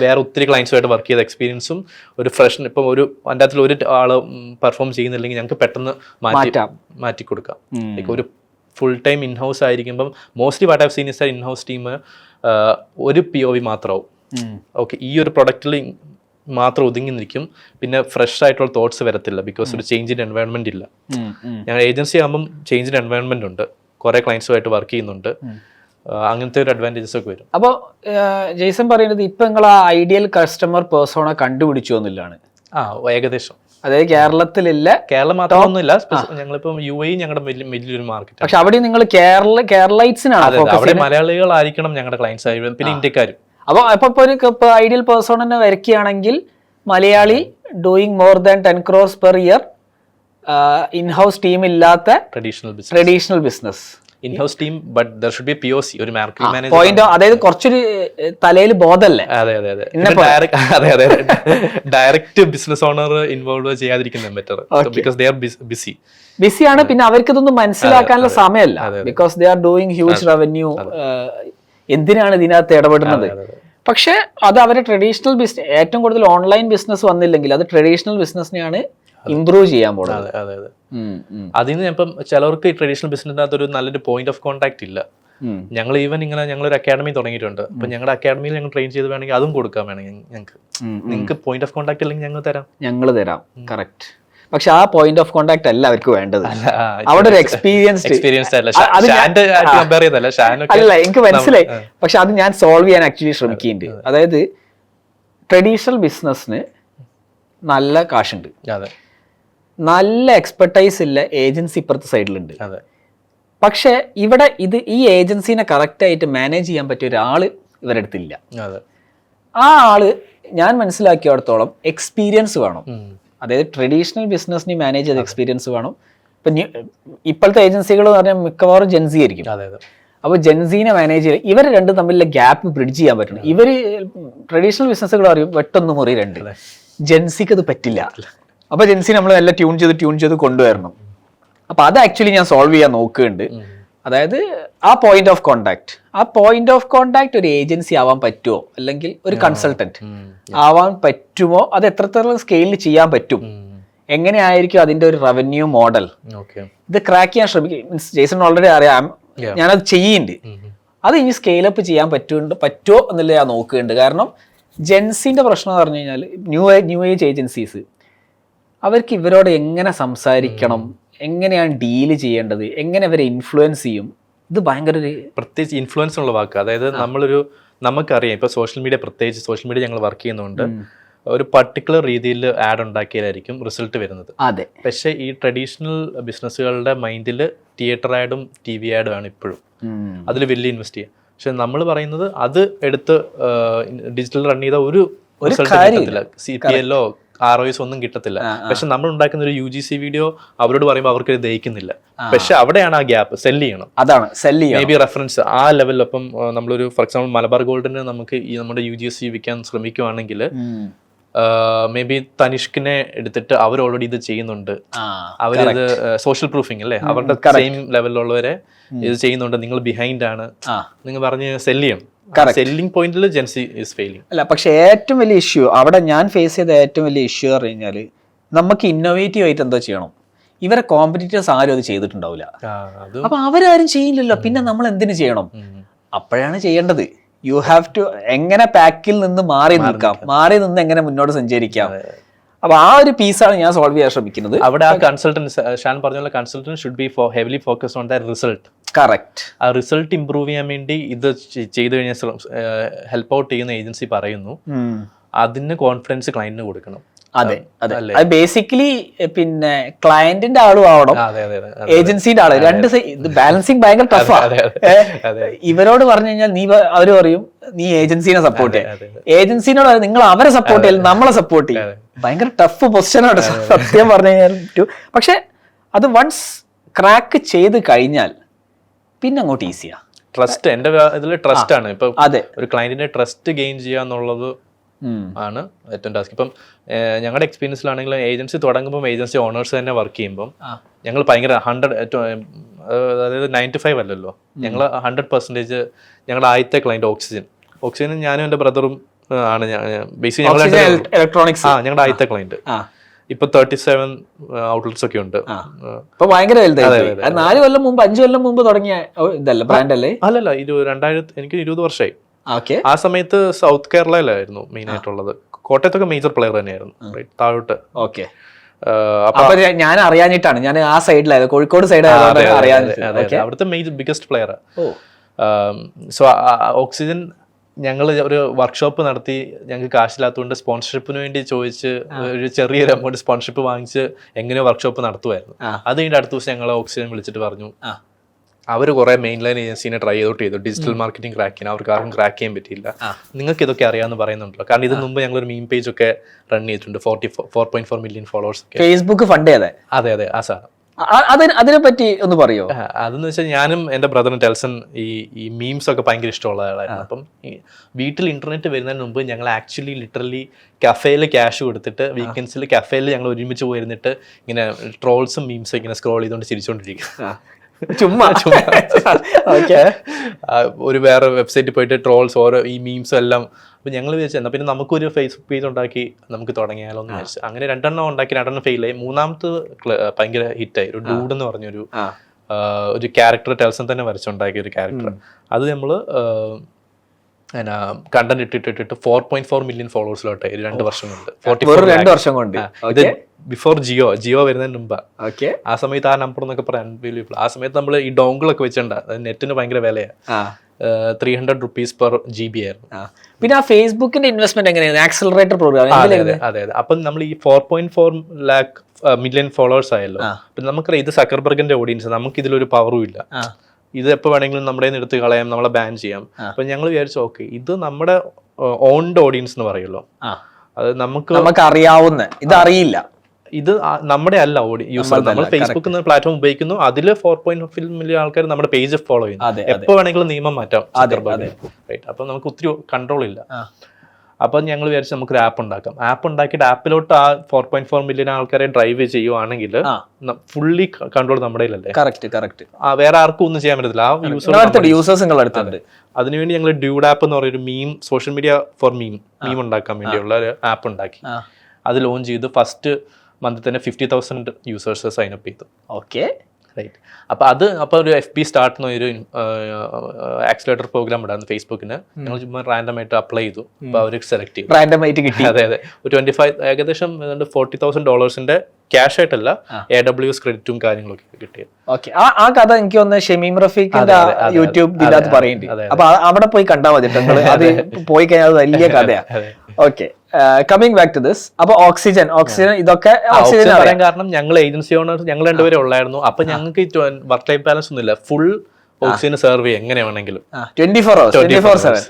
വേറെ ഒത്തിരി ക്ലയൻസുമായിട്ട് വർക്ക് ചെയ്ത എക്സ്പീരിയൻസും ഒരു ഫ്രഷ്, ഇപ്പം ഒരു അതിൻ്റെ അകത്തിൽ ഒരു ആൾ പെർഫോം ചെയ്യുന്നില്ലെങ്കിൽ ഞങ്ങൾക്ക് പെട്ടെന്ന് മാറ്റി കൊടുക്കാം. ലൈക്ക് ഒരു ഫുൾ ടൈം ഇൻഹൗസ് ആയിരിക്കുമ്പം mostly what have seen is in house team ഒരു POV മാത്രമാവും. ഓക്കെ, ഈ ഒരു പ്രൊഡക്റ്റിൽ മാത്രം ഒതുങ്ങി നിൽക്കും. പിന്നെ ഫ്രഷ് ആയിട്ടുള്ള തോട്ട്സ് വരത്തില്ല, ബിക്കോസ് ഒരു ചേഞ്ച് ഇൻ എൻവയോൺമെന്റ് ഇല്ല. ഞങ്ങൾ ഏജൻസി ആകുമ്പം ചേഞ്ച് ഇൻ എൻവയോൺമെന്റ് ഉണ്ട്, കുറെ ക്ലയൻസുമായിട്ട് വർക്ക് ചെയ്യുന്നുണ്ട്, അങ്ങനത്തെ ഒരു അഡ്വാൻറ്റേജസ് ഒക്കെ വരും. അപ്പോൾ ജെയ്സൺ പറയുന്നത് ഇപ്പൊ നിങ്ങൾ ആ ഐഡിയൽ കസ്റ്റമർ പേഴ്സോണെ കണ്ടുപിടിച്ചു എന്നുള്ളതാണ്. ഏകദേശം. അതായത് കേരളത്തിലില്ല, കേരളം മാത്രമൊന്നുമില്ല, ഞങ്ങളിപ്പം UAE ഞങ്ങളുടെ വലിയൊരു മാർക്കറ്റ്. പക്ഷെ അവിടെ നിങ്ങൾ കേരളൈറ്റ്സിനാണ്, അവിടെ മലയാളികളായിരിക്കണം ഞങ്ങളുടെ ക്ലയൻസ് ആയി, പിന്നെ ഇന്ത്യക്കാരും. അപ്പൊ ഒരു ഐഡിയൽ പേഴ്സൺ തന്നെ വരയ്ക്കുകയാണെങ്കിൽ Malayali doing more than 10 crores per year, in house team ഇല്ലാത്ത traditional business. In house team, but there should be POC, ഒരു മാർക്കറ്റിംഗ് മാനേജർ. പോയിന്റ്, അതായത് കുറച്ചൊരു തലയിൽ ബോധമല്ലേ. അതെ, ഡയറക്റ്റ് ബിസിനസ് ഓണർ ഇൻവോൾവ് ചെയ്യാതിരിക്കുന്ന ബെറ്റർ, ബിക്കോസ് ദേ ആർ ബിസിയാണ്. പിന്നെ അവർക്ക് ഇതൊന്നും മനസ്സിലാക്കാനുള്ള സമയമല്ല, because they are doing huge revenue. എന്തിനാണ് ഇതിനകത്ത് ഇടപെടുന്നത്? പക്ഷെ അത് അവരെ ട്രഡീഷണൽ ബിസിനസ്, ഏറ്റവും കൂടുതൽ ഓൺലൈൻ ബിസിനസ് വന്നില്ലെങ്കിൽ അത് ട്രഡീഷണൽ ബിസിനസ്സിനെയാണ് ഇംപ്രൂവ് ചെയ്യാൻ പോകുന്നത്. അതിന് ഇപ്പം ചിലവർക്ക് ഈ ട്രഡീഷണൽ ബിസിനസ്സിനകത്ത് ഒരു നല്ലൊരു പോയിന്റ് ഓഫ് കോൺടാക്ട് ഇല്ല. ഞങ്ങൾ ഈവൻ ഇങ്ങനെ ഞങ്ങളൊരു അക്കാഡമി തുടങ്ങിയിട്ടുണ്ട്. അപ്പൊ ഞങ്ങളുടെ അക്കാഡമിയിൽ ഞങ്ങൾ ട്രെയിൻ ചെയ്ത് വേണമെങ്കിൽ അതും കൊടുക്കാൻ വേണമെങ്കിൽ നിങ്ങൾക്ക് പോയിന്റ് ഓഫ് കോൺടാക്ട് ഇല്ലെങ്കിൽ ഞങ്ങൾ തരാം. കറക്റ്റ്. പക്ഷെ ആ പോയിന്റ് ഓഫ് കോൺടാക്ട് അല്ല അവർക്ക് വേണ്ടത്, അവിടെ ഒരു എക്സ്പീരിയൻസ് അല്ല. എനിക്ക് മനസ്സിലായി, പക്ഷെ അത് ഞാൻ സോൾവ് ചെയ്യാൻ ആക്ച്വലി ശ്രമിക്കുന്നുണ്ട്. അതായത് ട്രഡീഷണൽ ബിസിനസ്സിന് നല്ല കാശുണ്ട്, നല്ല എക്സ്പെർട്ടൈസ് ഇല്ല ഏജൻസി ഇപ്പുറത്തെ സൈഡിലുണ്ട്. പക്ഷെ ഇവിടെ ഈ ഏജൻസിനെ കറക്റ്റ് ആയിട്ട് മാനേജ് ചെയ്യാൻ പറ്റിയ ഒരാള് ഇവരുടെ അടുത്തില്ല. ആ ആള് ഞാൻ മനസ്സിലാക്കിയിടത്തോളം എക്സ്പീരിയൻസ് വേണം. അതായത് ട്രഡീഷണൽ ബിസിനസ്സിനെ മാനേജ് ചെയ്ത എക്സ്പീരിയൻസ് വേണം. ഇപ്പം ഇപ്പോഴത്തെ ഏജൻസികൾ എന്ന് പറഞ്ഞാൽ മിക്കവാറും ജെൻസി ആയിരിക്കും. അപ്പോൾ ജെൻസീനെ മാനേജ് ചെയ്യുക, ഇവർ രണ്ടും തമ്മിലുള്ള ഗ്യാപ്പ് ബ്രിഡ്ജ് ചെയ്യാൻ പറ്റണം. ഇവർ ട്രഡീഷണൽ ബിസിനസ്സുകൾ അറിയും വെട്ടൊന്ന് മുറി രണ്ട്, ജെൻസിക്ക് അത് പറ്റില്ല. അപ്പോൾ ജെൻസി നമ്മൾ നല്ല ട്യൂൺ ചെയ്ത് കൊണ്ടുവരണം. അപ്പോൾ അത് ആക്ച്വലി ഞാൻ സോൾവ് ചെയ്യാൻ നോക്കുന്നുണ്ട്. അതായത് ആ പോയിന്റ് ഓഫ് കോണ്ടാക്ട് ഒരു ഏജൻസി ആവാൻ പറ്റുമോ, അല്ലെങ്കിൽ ഒരു കൺസൾട്ടന്റ് ആവാൻ പറ്റുമോ, അത് എത്രത്തോളം സ്കെയിലിൽ ചെയ്യാൻ പറ്റും, എങ്ങനെയായിരിക്കും അതിന്റെ ഒരു റവന്യൂ മോഡൽ, ഇത് ക്രാക്ക് ചെയ്യാൻ ശ്രമിക്കും. മീൻസ് ജെയ്സൺ ഓൾറെഡി അറിയാം, ഞാനത് ചെയ്യുന്നുണ്ട്. അത് ഇനി സ്കെയിലപ്പ് ചെയ്യാൻ പറ്റുമോ എന്നുള്ളത് ഞാൻ നോക്കുന്നുണ്ട്. കാരണം ജെൻസിന്റെ പ്രശ്നം എന്ന് പറഞ്ഞു കഴിഞ്ഞാൽ ന്യൂ ഏജ് ഏജൻസീസ്, അവർക്ക് ഇവരോട് എങ്ങനെ സംസാരിക്കണം, എങ്ങനെയാണ് ഡീല് ചെയ്യേണ്ടത്, എങ്ങനെ അവരെ ഇൻഫ്ലുവൻസ് ചെയ്യും, ഇത് ഭയങ്കര ഒരു പ്രത്യേകിച്ച് ഇൻഫ്ലുവൻസ് ഉള്ള വാക്ക്. അതായത് നമുക്കറിയാം, ഇപ്പോൾ പ്രത്യേകിച്ച് സോഷ്യൽ മീഡിയ ഞങ്ങൾ വർക്ക് ചെയ്യുന്നതുകൊണ്ട് ഒരു പർട്ടിക്കുലർ രീതിയിൽ ആഡ് ഉണ്ടാക്കിയാലായിരിക്കും റിസൾട്ട് വരുന്നത്. അതെ. പക്ഷേ ഈ ട്രഡീഷണൽ ബിസിനസ്സുകളുടെ മൈൻഡിൽ തിയേറ്റർ ആഡും TV ആഡും ആണ് ഇപ്പോഴും, അതിൽ വലിയ ഇൻവെസ്റ്റ് ചെയ്യുക. പക്ഷെ നമ്മൾ പറയുന്നത് അത് എടുത്ത് ഡിജിറ്റൽ റൺ ചെയ്ത ഒരു റിസൾട്ട് കിട്ടത്തില്ല, CPL ROIs ഒന്നും കിട്ടത്തില്ല. പക്ഷെ നമ്മൾ ഉണ്ടാക്കുന്ന ഒരു UGC വീഡിയോ അവരോട് പറയുമ്പോൾ അവർക്ക് ദഹിക്കുന്നില്ല. പക്ഷെ അവിടെയാണ് ആ ഗ്യാപ്പ്. സെല്ല് ചെയ്യണം, അതാണ് സെല്ല് ചെയ്യണം. മേ ബി റെഫറൻസ് ആ ലെവലിൽ. അപ്പം നമ്മളൊരു ഫോർ എക്സാമ്പിൾ മലബാർ ഗോൾഡിന് നമുക്ക് ഈ നമ്മുടെ UGC വിൽക്കാൻ ശ്രമിക്കുവാണെങ്കിൽ മേ ബി തനിഷ്കിനെ എടുത്തിട്ട് അവർ ഓൾറെഡി ഇത് ചെയ്യുന്നുണ്ട്, അവരിത് സോഷ്യൽ പ്രൂഫിങ് അല്ലേ, അവരുടെ സെയിം ലെവലിലുള്ളവരെ ഇത് ചെയ്യുന്നുണ്ട്, നിങ്ങൾ ബിഹൈൻഡ് ആണ്, നിങ്ങൾ പറഞ്ഞ് സെല്ല് ചെയ്യണം. സെല്ലിംഗ് പോയിന്റിൽ ജെൻസി ഈസ് ഫെയിലിംഗ്. അല്ല, പക്ഷെ ഏറ്റവും വലിയ ഇഷ്യൂ അവിടെ ഞാൻ ഫേസ് ചെയ്ത ഏറ്റവും വലിയ ഇഷ്യൂ എന്ന് പറഞ്ഞു കഴിഞ്ഞാൽ, നമുക്ക് ഇന്നോവേറ്റീവ് ആയിട്ട് എന്തോ ചെയ്യണം. ഇവരെ കോമ്പറ്റീറ്റേഴ്സ് ആരും അത് ചെയ്തിട്ടുണ്ടാവില്ല. അപ്പൊ അവരാരും ചെയ്യില്ലല്ലോ, പിന്നെ നമ്മൾ എന്തിനു ചെയ്യണം? അപ്പോഴാണ് ചെയ്യേണ്ടത്. യു ഹാവ് ടു എങ്ങനെ പാക്കിൽ നിന്ന് മാറി നിന്ന് എങ്ങനെ മുന്നോട്ട് സഞ്ചരിക്കാം. അപ്പൊ ആ ഒരു പീസാണ് ഞാൻ സോൾവ് ചെയ്യാൻ ശ്രമിക്കുന്നത്. അവിടെ ആ കൺസൾട്ടന്റ് ഷാൻ പറഞ്ഞ consultant should be heavily focused on the result. Correct. ആ റിസൾട്ട് ഇംപ്രൂവ് ചെയ്യാൻ വേണ്ടി ഇത് ചെയ്തു കഴിഞ്ഞാൽ ഹെൽപ്പ് ഔട്ട് ചെയ്യുന്ന ഏജൻസി പറയുന്നു, അതിന് കോൺഫിഡൻസ് ക്ലയന്റിന് കൊടുക്കണം. അതെ അതെ, അത് ബേസിക്കലി പിന്നെ ക്ലയന്റിന്റെ ആളും ആവണം, ഏജൻസിന്റെ ആള്. രണ്ട് ബാലൻസിങ് ഭയങ്കര ടഫാണ്. ഇവരോട് പറഞ്ഞു കഴിഞ്ഞാൽ അവര് പറയും നീ ഏജൻസിനെ സപ്പോർട്ട് ചെയ്യും, ഏജൻസിനോട് പറയും നിങ്ങൾ അവരെ സപ്പോർട്ട് ചെയ്യും, നമ്മളെ സപ്പോർട്ട് ചെയ്യും. ഭയങ്കര ടഫ് പൊസിഷനാണ് സത്യം പറഞ്ഞു കഴിഞ്ഞാൽ. പക്ഷെ അത് വൺസ് ക്രാക്ക് ചെയ്ത് കഴിഞ്ഞാൽ പിന്നെ അങ്ങോട്ട് ഈസിയാ. ട്രസ്റ്റ് എന്റെ ഇതിൽ ട്രസ്റ്റ് ആണ്. ഇപ്പൊ ഒരു ക്ലയന്റിന്റെ ട്രസ്റ്റ് ഗെയിൻ ചെയ്യാന്നുള്ളത് ആണ് ഏറ്റവും ടാസ്ക്. ഇപ്പം ഞങ്ങളുടെ എക്സ്പീരിയൻസിലാണെങ്കിൽ ഏജൻസി തുടങ്ങുമ്പോൾ ഏജൻസി ഓണേഴ്സ് തന്നെ വർക്ക് ചെയ്യുമ്പോൾ ഞങ്ങൾ ഭയങ്കര 100, അതായത് 95 അല്ലല്ലോ, ഞങ്ങൾ 100% ഞങ്ങളുടെ ആദ്യത്തെ ക്ലയന്റ് ഓക്സിജൻ ഞാനും എൻ്റെ ബ്രദറും ആണ്. ബേസിക്കലി ഇലക്ട്രോണിക്സ് ഞങ്ങളുടെ ആദ്യത്തെ ക്ലയന്റ്. ഇപ്പൊ 37 ഔട്ട്ലെറ്റ്സ് ഒക്കെ ഉണ്ട്. ഭയങ്കര 4 കൊല്ലം മുമ്പ് 5 കൊല്ലം മുമ്പ് തുടങ്ങിയ ഇതല്ല ബ്രാൻഡ് അല്ലേ? അല്ലല്ല, 2000 എനിക്ക് 20 വർഷമായി. ആ സമയത്ത് സൗത്ത് കേരളയിലായിരുന്നു മെയിൻ ആയിട്ടുള്ളത് കോട്ടയത്തൊക്കെ മേജർ പ്ലെയർ തന്നെയായിരുന്നു. താഴോട്ട് ഓക്കെ. അപ്പൊ ഞാൻ അറിയാഞ്ഞിട്ടാണ്, ഞാൻ ആ സൈഡിലായത്, കോഴിക്കോട് സൈഡ് അവിടുത്തെ major biggest player. So oxygen ഞങ്ങൾ ഒരു വർക്ക്ഷോപ്പ് നടത്തി, ഞങ്ങൾക്ക് കാശില്ലാത്തതുകൊണ്ട് സ്പോൺസർഷിപ്പിന് വേണ്ടി ചോദിച്ച് ഒരു ചെറിയൊരു എമൗണ്ട് സ്പോൺസർഷിപ്പ് വാങ്ങിച്ച് എങ്ങനെയോ വർക്ക്ഷോപ്പ് നടത്തുമായിരുന്നു. അത് കഴിഞ്ഞിട്ട് അടുത്ത ദിവസം ഞങ്ങൾ ഓക്സിജൻ വിളിച്ചിട്ട് പറഞ്ഞു അവർ കുറെ മെയിൻ ലൈൻ ഏജൻസിനെ ട്രൈ ഔട്ട് ചെയ്തു, ഡിജിറ്റൽ മാർക്കറ്റിംഗ് ക്രാക്ക് ചെയ്യാൻ, അവർക്ക് ആർക്കും ക്രാക്ക് ചെയ്യാൻ പറ്റിയില്ല. നിങ്ങൾക്ക് ഇതൊക്കെ അറിയാമെന്ന് പറയുന്നുണ്ടല്ലോ, കാരണം ഇതിന് മുമ്പ് ഞങ്ങളൊരു മീം പേജ് ഒക്കെ റൺ ചെയ്തിട്ടുണ്ട്, 4.4 മില്യൺ ഫോളോവേഴ്സ്. ഫേസ്ബുക്ക് ഫണ്ട് ചെയ്തേ? അതെ അതെ, ആ സാധനം. അതിനെ പറ്റി ഒന്ന് പറയോ? അതെന്ന് വെച്ചാൽ ഞാനും എൻ്റെ ബ്രദറും ടെൽസൺ ഈ മീംസ് ഒക്കെ ഭയങ്കര ഇഷ്ടമുള്ള ആളായിരുന്നു. അപ്പം ഈ വീട്ടിൽ ഇന്റർനെറ്റ് വരുന്നതിന് മുമ്പ് ഞങ്ങൾ ആക്ച്വലി ലിറ്ററലി കഫേയിൽ ക്യാഷ് കൊടുത്തിട്ട് വീക്കെൻഡ്സിൽ കഫേയിൽ ഞങ്ങൾ ഒരുമിച്ച് പോയിരുന്നിട്ട് ഇങ്ങനെ ട്രോൾസും മീംസും ഇങ്ങനെ സ്ക്രോൾ ചെയ്തുകൊണ്ട് ചിരിച്ചുകൊണ്ടിരിക്കുക. ചുമ്മാ ഒരു വേറെ വെബ്സൈറ്റിൽ പോയിട്ട് ട്രോൾസ് ഓരോ ഈ മീംസും എല്ലാം. അപ്പം ഞങ്ങൾ വിചാരിച്ചു എന്നാൽ പിന്നെ നമുക്കൊരു ഫേസ്ബുക്ക് പേജ് ഉണ്ടാക്കി നമുക്ക് തുടങ്ങിയാലോ എന്ന് വിചാരിച്ചു. അങ്ങനെ 2 ഉണ്ടാക്കി, 2 ഫെയിലായി. 3ാമത്തെ ഭയങ്കര ഹിറ്റായി. ഒരു ഡൂഡ് എന്ന് പറഞ്ഞൊരു ഒരു ക്യാരക്ടർ ടെൽസൺ തന്നെ വരച്ചുണ്ടാക്കിയ ഒരു ക്യാരക്ടർ. അത് നമ്മൾ കണ്ടന്റ് ഇട്ടിട്ട് 4.4 മില്യൺ ഫോളോവേഴ്സിലോട്ട് 2 വർഷം കൊണ്ട്. 2 വർഷം കൊണ്ട്. ഇത് ബിഫോർ ജിയോ വരുന്നതിന് മുമ്പ്. ആ സമയത്ത് ആ നമ്പർ എന്നൊക്കെ പറയാൻ അൺബിലീവബിൾ. ആ സമയത്ത് നമ്മൾ ഈ ഡോങ്കിളൊക്കെ വെച്ചിട്ടുണ്ട്, നെറ്റിന് ഭയങ്കര വിലയാണ്. 300 rupees per GB ആയിരുന്നു. പിന്നെ ആ ഫേസ്ബുക്കിന്റെ ഇൻവെസ്റ്റ്മെന്റ് എങ്ങനെയാണ്? Accelerator program. അതെ അതെ. അപ്പം നമ്മൾ ഈ 4.4 lakh മില്യൺ ഫോളോവേഴ്സ് ആയല്ലോ. അപ്പം നമുക്കറിയാം ഇത് സക്കർബർഗിന്റെ ഓഡിയൻസ്, നമുക്ക് ഇതിലൊരു പവറും ഇല്ല. ഇത് എപ്പോൾ വേണമെങ്കിലും നമ്മുടെ എടുത്ത് കളയാം, നമ്മളെ ബാൻ ചെയ്യാം. അപ്പം ഞങ്ങൾ വിചാരിച്ചു ഓക്കെ ഇത് നമ്മുടെ ഓൺഡ് ഓഡിയൻസ് എന്ന് പറയുമല്ലോ, അത് നമുക്ക് അറിയാവുന്ന, ഇത് അറിയില്ല, ഇത് നമ്മുടെ അല്ല യൂസർ. നമ്മൾ ഫേസ്ബുക്ക് എന്ന പ്ലാറ്റ്ഫോം ഉപയോഗിക്കുന്നു, അതിൽ 4.5 മില്യൺ ആൾക്കാർ നമ്മുടെ പേജ് ഫോളോ ചെയ്യുന്നു. എപ്പോൾ വേണമെങ്കിലും നിയമം മാറ്റാം. റൈറ്റ്. അപ്പം നമുക്ക് ഒത്തിരി കൺട്രോൾ ഇല്ല. അപ്പം ഞങ്ങൾ വിചാരിച്ചു നമുക്കൊരു ആപ്പ് ഉണ്ടാക്കാം. ആപ്പ് ഉണ്ടാക്കിയിട്ട് ആപ്പിലോട്ട് ആ 4.4 മില്യൺ ആൾക്കാരെ ഡ്രൈവ് ചെയ്യുവാണെങ്കിൽ ഫുള്ളി കൺട്രോൾ നമ്മുടെ കയ്യിലല്ലേ. കറക്റ്റ്. വേറെ ആർക്കും ഒന്നും ചെയ്യാൻ പറ്റത്തില്ല. ആ യൂസേഴ്സ്. അതിനുവേണ്ടി ഞങ്ങൾ ഡ്യൂഡ് ആപ്പ് എന്ന് പറയുന്ന ഒരു മീം, സോഷ്യൽ മീഡിയ ഫോർ മീം ഉണ്ടാക്കാൻ വേണ്ടിയുള്ള ഒരു ആപ്പ് ഉണ്ടാക്കി. അത് ലോഞ്ച് ചെയ്ത് ഫസ്റ്റ് മന്ത് തന്നെ 50,000 യൂസേഴ്സ് സൈൻ അപ്പ് ചെയ്തു. Okay, right. അപ്പോൾ ഒരു FB സ്റ്റാർട്ട് എന്ന ഒരു ആക്സിലേറ്റർ പ്രോഗ്രാം ഉണ്ടായിരുന്നു ഫേസ്ബുക്കിന്. ഞങ്ങൾ ചുമ്മാ റാൻഡം ആയിട്ട് അപ്ലൈ ചെയ്തു. അപ്പോൾ അവർ സെലക്ട് ചെയ്തു. റാൻഡമായിട്ട് കിട്ടി. അതെ. ഒരു 25 ഏകദേശം $40,000 ക്യാഷ് ആയിട്ടല്ല, AWS ക്രെഡിറ്റും കാര്യങ്ങളൊക്കെ കിട്ടിയത്. ഓക്കെ. ആ കഥ എനിക്ക് ഒന്ന് ഷമീം റഫീഖിന്റെ യൂട്യൂബ് ഇതിനകത്ത് പറയുന്നുണ്ട്. അപ്പൊ അവിടെ പോയി കണ്ടാൽ മതി. അത് പോയി കഴിഞ്ഞാൽ അത് വലിയ കഥയാണ്. Okay, coming back to this. അപ്പൊ ഓക്സിജൻ ഇതൊക്കെ പറയാൻ കാരണം ഞങ്ങൾ ഏജൻസി ഓണേഴ്സ് ഞങ്ങൾ 2 പേരെ ഉള്ളായിരുന്നു. അപ്പൊ ഞങ്ങൾക്ക് വർക്ക് ലൈഫ് ബാലൻസ് ഒന്നുമില്ല. ഫുൾ ഓക്സിജന് സെർവ് ചെയ്യും എങ്ങനെ വേണമെങ്കിലും 24/7.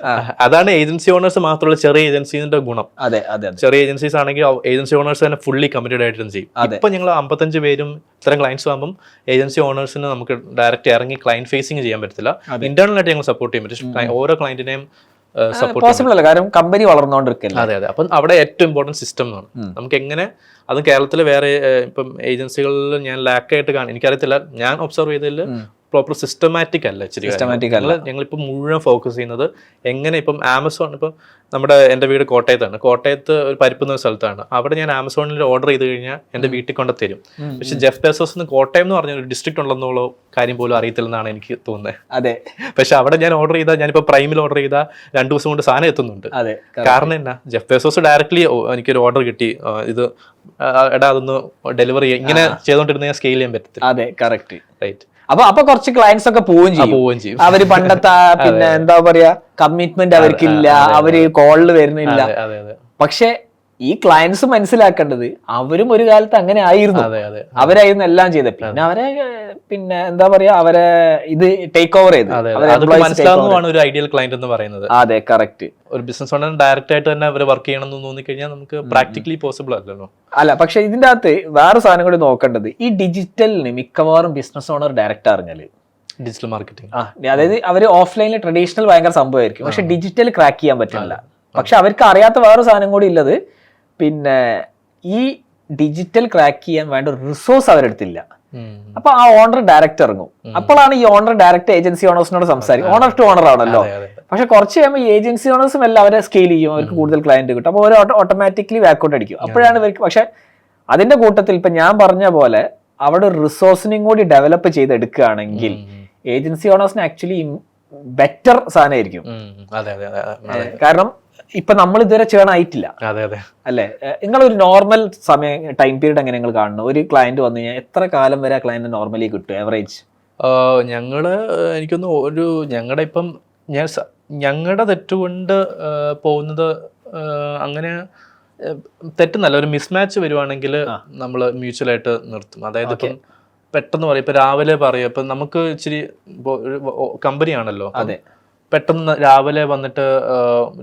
അതാണ് ഏജൻസി ഓണേഴ്സ് മാത്രമുള്ള ചെറിയ ഏജൻസിന്റെ ഗുണം. ചെറിയ ഏജൻസീസ് ആണെങ്കിൽ ഏജൻസി ഓണേഴ്സ് തന്നെ ഫുള്ളി കമ്മിറ്റഡ് ആയിട്ട് ചെയ്യും. ഇപ്പൊ ഞങ്ങൾ 55 പേരും ഇത്തരം ക്ലയൻസ് ആകുമ്പോൾ ഏജൻസി ഓണേഴ്സിന് നമുക്ക് ഡയറക്റ്റ് ഇറങ്ങി ക്ലയന്റ് ഫേസിങ് ചെയ്യാൻ പറ്റത്തില്ല. ഇന്റേണൽ ആയിട്ട് ഞങ്ങൾ സപ്പോർട്ട് ചെയ്യാൻ പറ്റും. ഓരോ ക്ലയന്റിനെയും പോസിബിൾ അല്ല, കാരണം കമ്പനി വളർന്നുകൊണ്ടിരിക്കില്ല. അതെ. അപ്പം അവിടെ ഏറ്റവും ഇമ്പോർട്ടൻറ്റ് സിസ്റ്റം ആണ്. നമുക്ക് എങ്ങനെ അത് കേരളത്തിൽ വേറെ ഇപ്പം ഏജൻസികളിൽ ഞാൻ ലാക്കായിട്ട് എനിക്കറിയത്തില്ല, ഞാൻ ഒബ്സർവ് ചെയ്തതിൽ പ്രോപ്പർ സിസ്റ്റമാറ്റിക് അല്ല. ഞങ്ങളിപ്പോൾ മുഴുവൻ ഫോക്കസ് ചെയ്യുന്നത് എങ്ങനെ ഇപ്പം ആമസോൺ, ഇപ്പം എൻ്റെ വീട് കോട്ടയത്താണ്. കോട്ടയത്ത് ഒരു പരിപ്പുന്ന സ്ഥലത്താണ്. അവിടെ ഞാൻ ആമസോണിൽ ഓർഡർ ചെയ്ത് കഴിഞ്ഞാൽ എൻ്റെ വീട്ടിൽ കൊണ്ട് തരും. പക്ഷെ ജെഫ് ബെസോസ് കോട്ടയം എന്ന് പറഞ്ഞ ഒരു ഡിസ്ട്രിക്ട് ഉണ്ടെന്നുള്ള കാര്യം പോലും അറിയത്തില്ലെന്നാണ് എനിക്ക് തോന്നുന്നത്. അതെ. പക്ഷെ അവിടെ ഞാൻ ഓർഡർ ചെയ്താൽ, ഞാനിപ്പോൾ പ്രൈമിൽ ഓർഡർ ചെയ്താൽ 2 ദിവസം കൊണ്ട് സാധനം എത്തുന്നുണ്ട്. കാരണം എന്നാ, ജെഫ് ബെസോസ് ഡയറക്ട്ലി എനിക്കൊരു ഓർഡർ കിട്ടി, ഇത് എടാ അതൊന്ന് ഡെലിവറി ചെയ്യാം, ഇങ്ങനെ ചെയ്തോണ്ടിരുന്ന സ്കെയിൽ ചെയ്യാൻ പറ്റത്തില്ല. അതെ, കറക്റ്റ്. റൈറ്റ്. അപ്പൊ കുറച്ച് ക്ലയൻസ് ഒക്കെ പോവുകയും ചെയ്യും. അവര് പണ്ടത്തെ പിന്നെ എന്താ പറയാ കമ്മിറ്റ്മെന്റ് അവർക്കില്ല, അവര് കോളിൽ വരുന്നില്ല. പക്ഷെ ഈ ക്ലയൻസ് മനസ്സിലാക്കേണ്ടത് അവരും ഒരു കാലത്ത് അങ്ങനെ ആയിരുന്നു. അവരായിരുന്നു എല്ലാം ചെയ്തത്. പിന്നെ അവരെ പിന്നെ എന്താ പറയാ അവരെ ഇത് ടേക്ക് ഓവർ ചെയ്ത് മനസ്സിലാവുന്നതാണ് ഒരു ഐഡിയൽ ക്ലയന്റ് എന്ന് പറയുന്നത്. അതെ, കറക്റ്റ്. ഒരു ബിസിനസ് ഓണർ ഡയറക്റ്റ് ആയിട്ട് തന്നെ അവർ വർക്ക് ചെയ്യണം എന്ന് തോന്നിക്കഴിഞ്ഞാൽ നമുക്ക് പ്രാക്ടിക്കലി പോസിബിൾ അല്ലല്ലോ. അല്ല, പക്ഷെ ഇതിന്റെ അകത്ത് വേറെ സാധനം കൂടി നോക്കേണ്ടത്, ഈ ഡിജിറ്റലിന് മിക്കവാറും ബിസിനസ് ഓണർ ഡയറക്റ്റ് അറിഞ്ഞാല് ഡിജിറ്റൽ മാർക്കറ്റിംഗ്, അതായത് അവര് ഓഫ്ലൈനിൽ ട്രഡീഷണൽ ഭയങ്കര സംഭവമായിരിക്കും, പക്ഷെ ഡിജിറ്റൽ ക്രാക്ക് ചെയ്യാൻ പറ്റില്ല. പക്ഷെ അവർക്ക് അറിയാത്ത വേറെ സാധനം കൂടി ഉള്ളത്, പിന്നെ ഈ ഡിജിറ്റൽ ക്രാക്ക് ചെയ്യാൻ വേണ്ട റിസോഴ്സ് അവരെടുത്തില്ല. അപ്പൊ ആ ഓണർ ഡയറക്റ്റ് ഇറങ്ങും. അപ്പോഴാണ് ഈ ഓണർ ഡയറക്റ്റ് ഏജൻസി ഓണേഴ്സിനോട് സംസാരിക്കും. ഓണർ ടു ഓണർ ആണല്ലോ. പക്ഷെ കുറച്ച് കഴിയുമ്പോൾ ഈ ഏജൻസി ഓണേഴ്സും എല്ലാം അവരെ സ്കെയിൽ ചെയ്യും, അവർക്ക് കൂടുതൽ ക്ലയന്റ് കിട്ടും. അപ്പോൾ അവർ ഓട്ടോമാറ്റിക്കലി ബാക്കൗട്ട് അടിക്കും. അപ്പോഴാണ് ഇവർക്ക്, പക്ഷെ അതിന്റെ കൂട്ടത്തിൽ ഇപ്പൊ ഞാൻ പറഞ്ഞ പോലെ അവിടെ റിസോഴ്സിനെയും കൂടി ഡെവലപ്പ് ചെയ്തെടുക്കുകയാണെങ്കിൽ ഏജൻസി ഓണേഴ്സിന് ആക്ച്വലി ബെറ്റർ സാധനമായിരിക്കും. കാരണം ഇപ്പൊ നമ്മൾ ഇതുവരെ ചേണായിട്ടില്ല അതെ അതെ അല്ലെ? നിങ്ങളൊരു നോർമൽ സമയം ടൈം പീരീഡ് എങ്ങനെ നിങ്ങൾ കാണുന്നു? ഒരു ക്ലയന്റ് വന്നു കഴിഞ്ഞാൽ എത്ര കാലം വരെ ആ ക്ലയന്റ് നോർമലി കിട്ടും ആവറേജ്? ഞങ്ങള് എനിക്കൊന്ന് ഒരു ഞങ്ങളുടെ ഇപ്പം ഞങ്ങളുടെ തെറ്റുകൊണ്ട് പോകുന്നത് അങ്ങനെ തെറ്റുന്നല്ല, ഒരു മിസ്മാച്ച് വരുവാണെങ്കിൽ നമ്മൾ മ്യൂച്വലായിട്ട് നിർത്തും. അതായത് ഇപ്പം പെട്ടെന്ന് പറയും, ഇപ്പൊ രാവിലെ പറയും, ഇപ്പൊ നമുക്ക് ഇച്ചിരി ഒരു കമ്പനിയാണല്ലോ, അതെ, പെട്ടെന്ന് രാവിലെ വന്നിട്ട്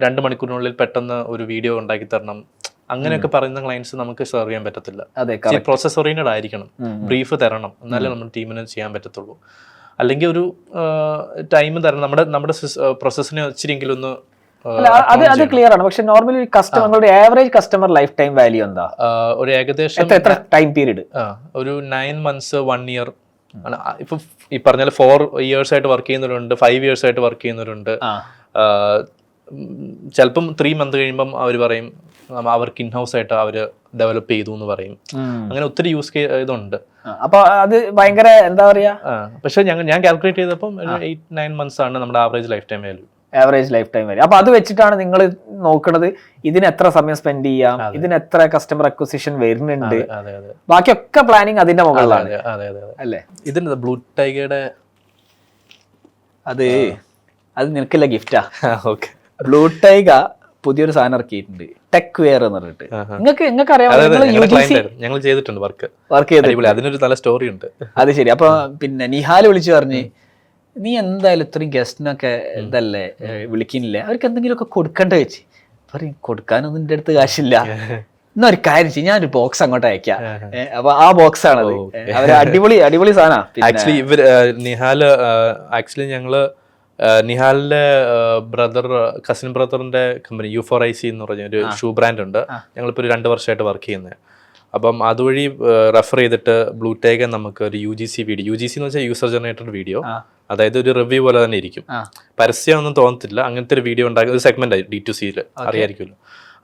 2 മണിക്കൂറിനുള്ളിൽ പെട്ടെന്ന് ഒരു വീഡിയോ ഉണ്ടാക്കി തരണം, അങ്ങനെയൊക്കെ പറയുന്ന ക്ലയൻസ് നമുക്ക് സെർവ് ചെയ്യാൻ പറ്റത്തില്ല. പ്രോസസ് ഓറിയന്റഡ് ആയിരിക്കണം, ബ്രീഫ് തരണം, എന്നാലേ നമ്മൾ ടീമിന് ചെയ്യാൻ പറ്റത്തുള്ളൂ. അല്ലെങ്കിൽ ഒരു ടൈം തരണം, നമ്മുടെ പ്രോസസ്സിനെ ഇച്ചിരിയെങ്കിലും ഒന്ന്. അത് ക്ലിയർ ആണ്. പക്ഷെ നോർമലി കസ്റ്റമറുടെ average customer lifetime value എന്താ? ഒരു ഏകദേശം എത്ര ടൈം പീരീഡ്? ഒരു 9 months 1 year. ഇപ്പൊ ഈ പറഞ്ഞാൽ 4 years ആയിട്ട് വർക്ക് ചെയ്യുന്നവരുണ്ട്, 5 years ആയിട്ട് വർക്ക് ചെയ്യുന്നവരുണ്ട്. ചിലപ്പം 3 months കഴിയുമ്പം അവർ പറയും അവർക്ക് ഇൻഹൗസ് ആയിട്ട് അവര് ഡെവലപ്പ് ചെയ്തു എന്ന് പറയും. അങ്ങനെ ഒത്തിരി യൂസ് ഇതുണ്ട്. അപ്പൊ അത് ഭയങ്കര എന്താ പറയാ. പക്ഷെ ഞാൻ കാൽക്കുലേറ്റ് ചെയ്തപ്പം 8-9 months ആണ് നമ്മുടെ average life time value. Average life time വരെ. അപ്പൊ അത് വെച്ചിട്ടാണ് നിങ്ങൾ നോക്കുന്നത് ഇതിന് എത്ര സമയം സ്പെൻഡ് ചെയ്യാം, ഇതിന് എത്ര കസ്റ്റമർ അക്വിസിഷൻ വരുന്നുണ്ട്, ബാക്കിയൊക്കെ പ്ലാനിങ് അതിന്റെ മുകളിലാണ് അല്ലേ? ഇതിന്റെ ബ്ലൂ ടൈഗറുടെ അത് നിനക്കില്ല ഗിഫ്റ്റാ. ഓക്കെ, ബ്ലൂ ടൈഗ പുതിയൊരു സാധനം ഇറക്കിയിട്ടുണ്ട്, ടെക് വെയർ എന്ന് പറഞ്ഞിട്ട്. നിങ്ങൾക്ക് അറിയാം, ഞങ്ങൾ ചെയ്തിട്ടുണ്ട് വർക്ക് ചെയ്തിട്ടുണ്ട്, അതിനൊരു നല്ല സ്റ്റോറി ഉണ്ട്. അത് ശരി. അപ്പൊ പിന്നെ നിഹാൽ വിളിച്ചു പറഞ്ഞ് നീ എന്തായാലും ഇത്രയും ഗസ്റ്റിനൊക്കെ ഇതല്ലേ വിളിക്കുന്നില്ല, അവർക്ക് എന്തെങ്കിലുമൊക്കെ കൊടുക്കണ്ട വെച്ച് പറയും. കൊടുക്കാനൊന്നും എൻ്റെ അടുത്ത് കാശില്ല, എന്നാ ഒരു കാര്യം ചെയ്യും, ഞാനൊരു ബോക്സ് അങ്ങോട്ട് അയക്കാം. അപ്പൊ ആ ബോക്സ് ആണത്. അവര് അടിപൊളി സാധനം. ആക്ച്വലി ഞങ്ങള് നിഹാലിന്റെ കസിൻ ബ്രദറിന്റെ കമ്പനി U4IC എന്ന് പറഞ്ഞ ഒരു ഷൂ ബ്രാൻഡ് ഉണ്ട്, ഞങ്ങളിപ്പോ 2 വർഷമായിട്ട് വർക്ക് ചെയ്യുന്നത്. അപ്പം അതുവഴി റെഫർ ചെയ്തിട്ട് ബ്ലൂ ടൈഗ് നമുക്ക് ഒരു UGC വീഡിയോ, UGC എന്ന് വെച്ചാൽ യൂസർ ജനറേറ്റഡ് വീഡിയോ, അതായത് ഒരു റിവ്യൂ പോലെ തന്നെ ഇരിക്കും, പരസ്യമൊന്നും തോന്നത്തില്ല, അങ്ങനത്തെ ഒരു വീഡിയോ ഉണ്ടാക്കി ഒരു സെഗ്മെന്റ് ആയി D2Cയിൽ അറിയായിരിക്കുമല്ലോ.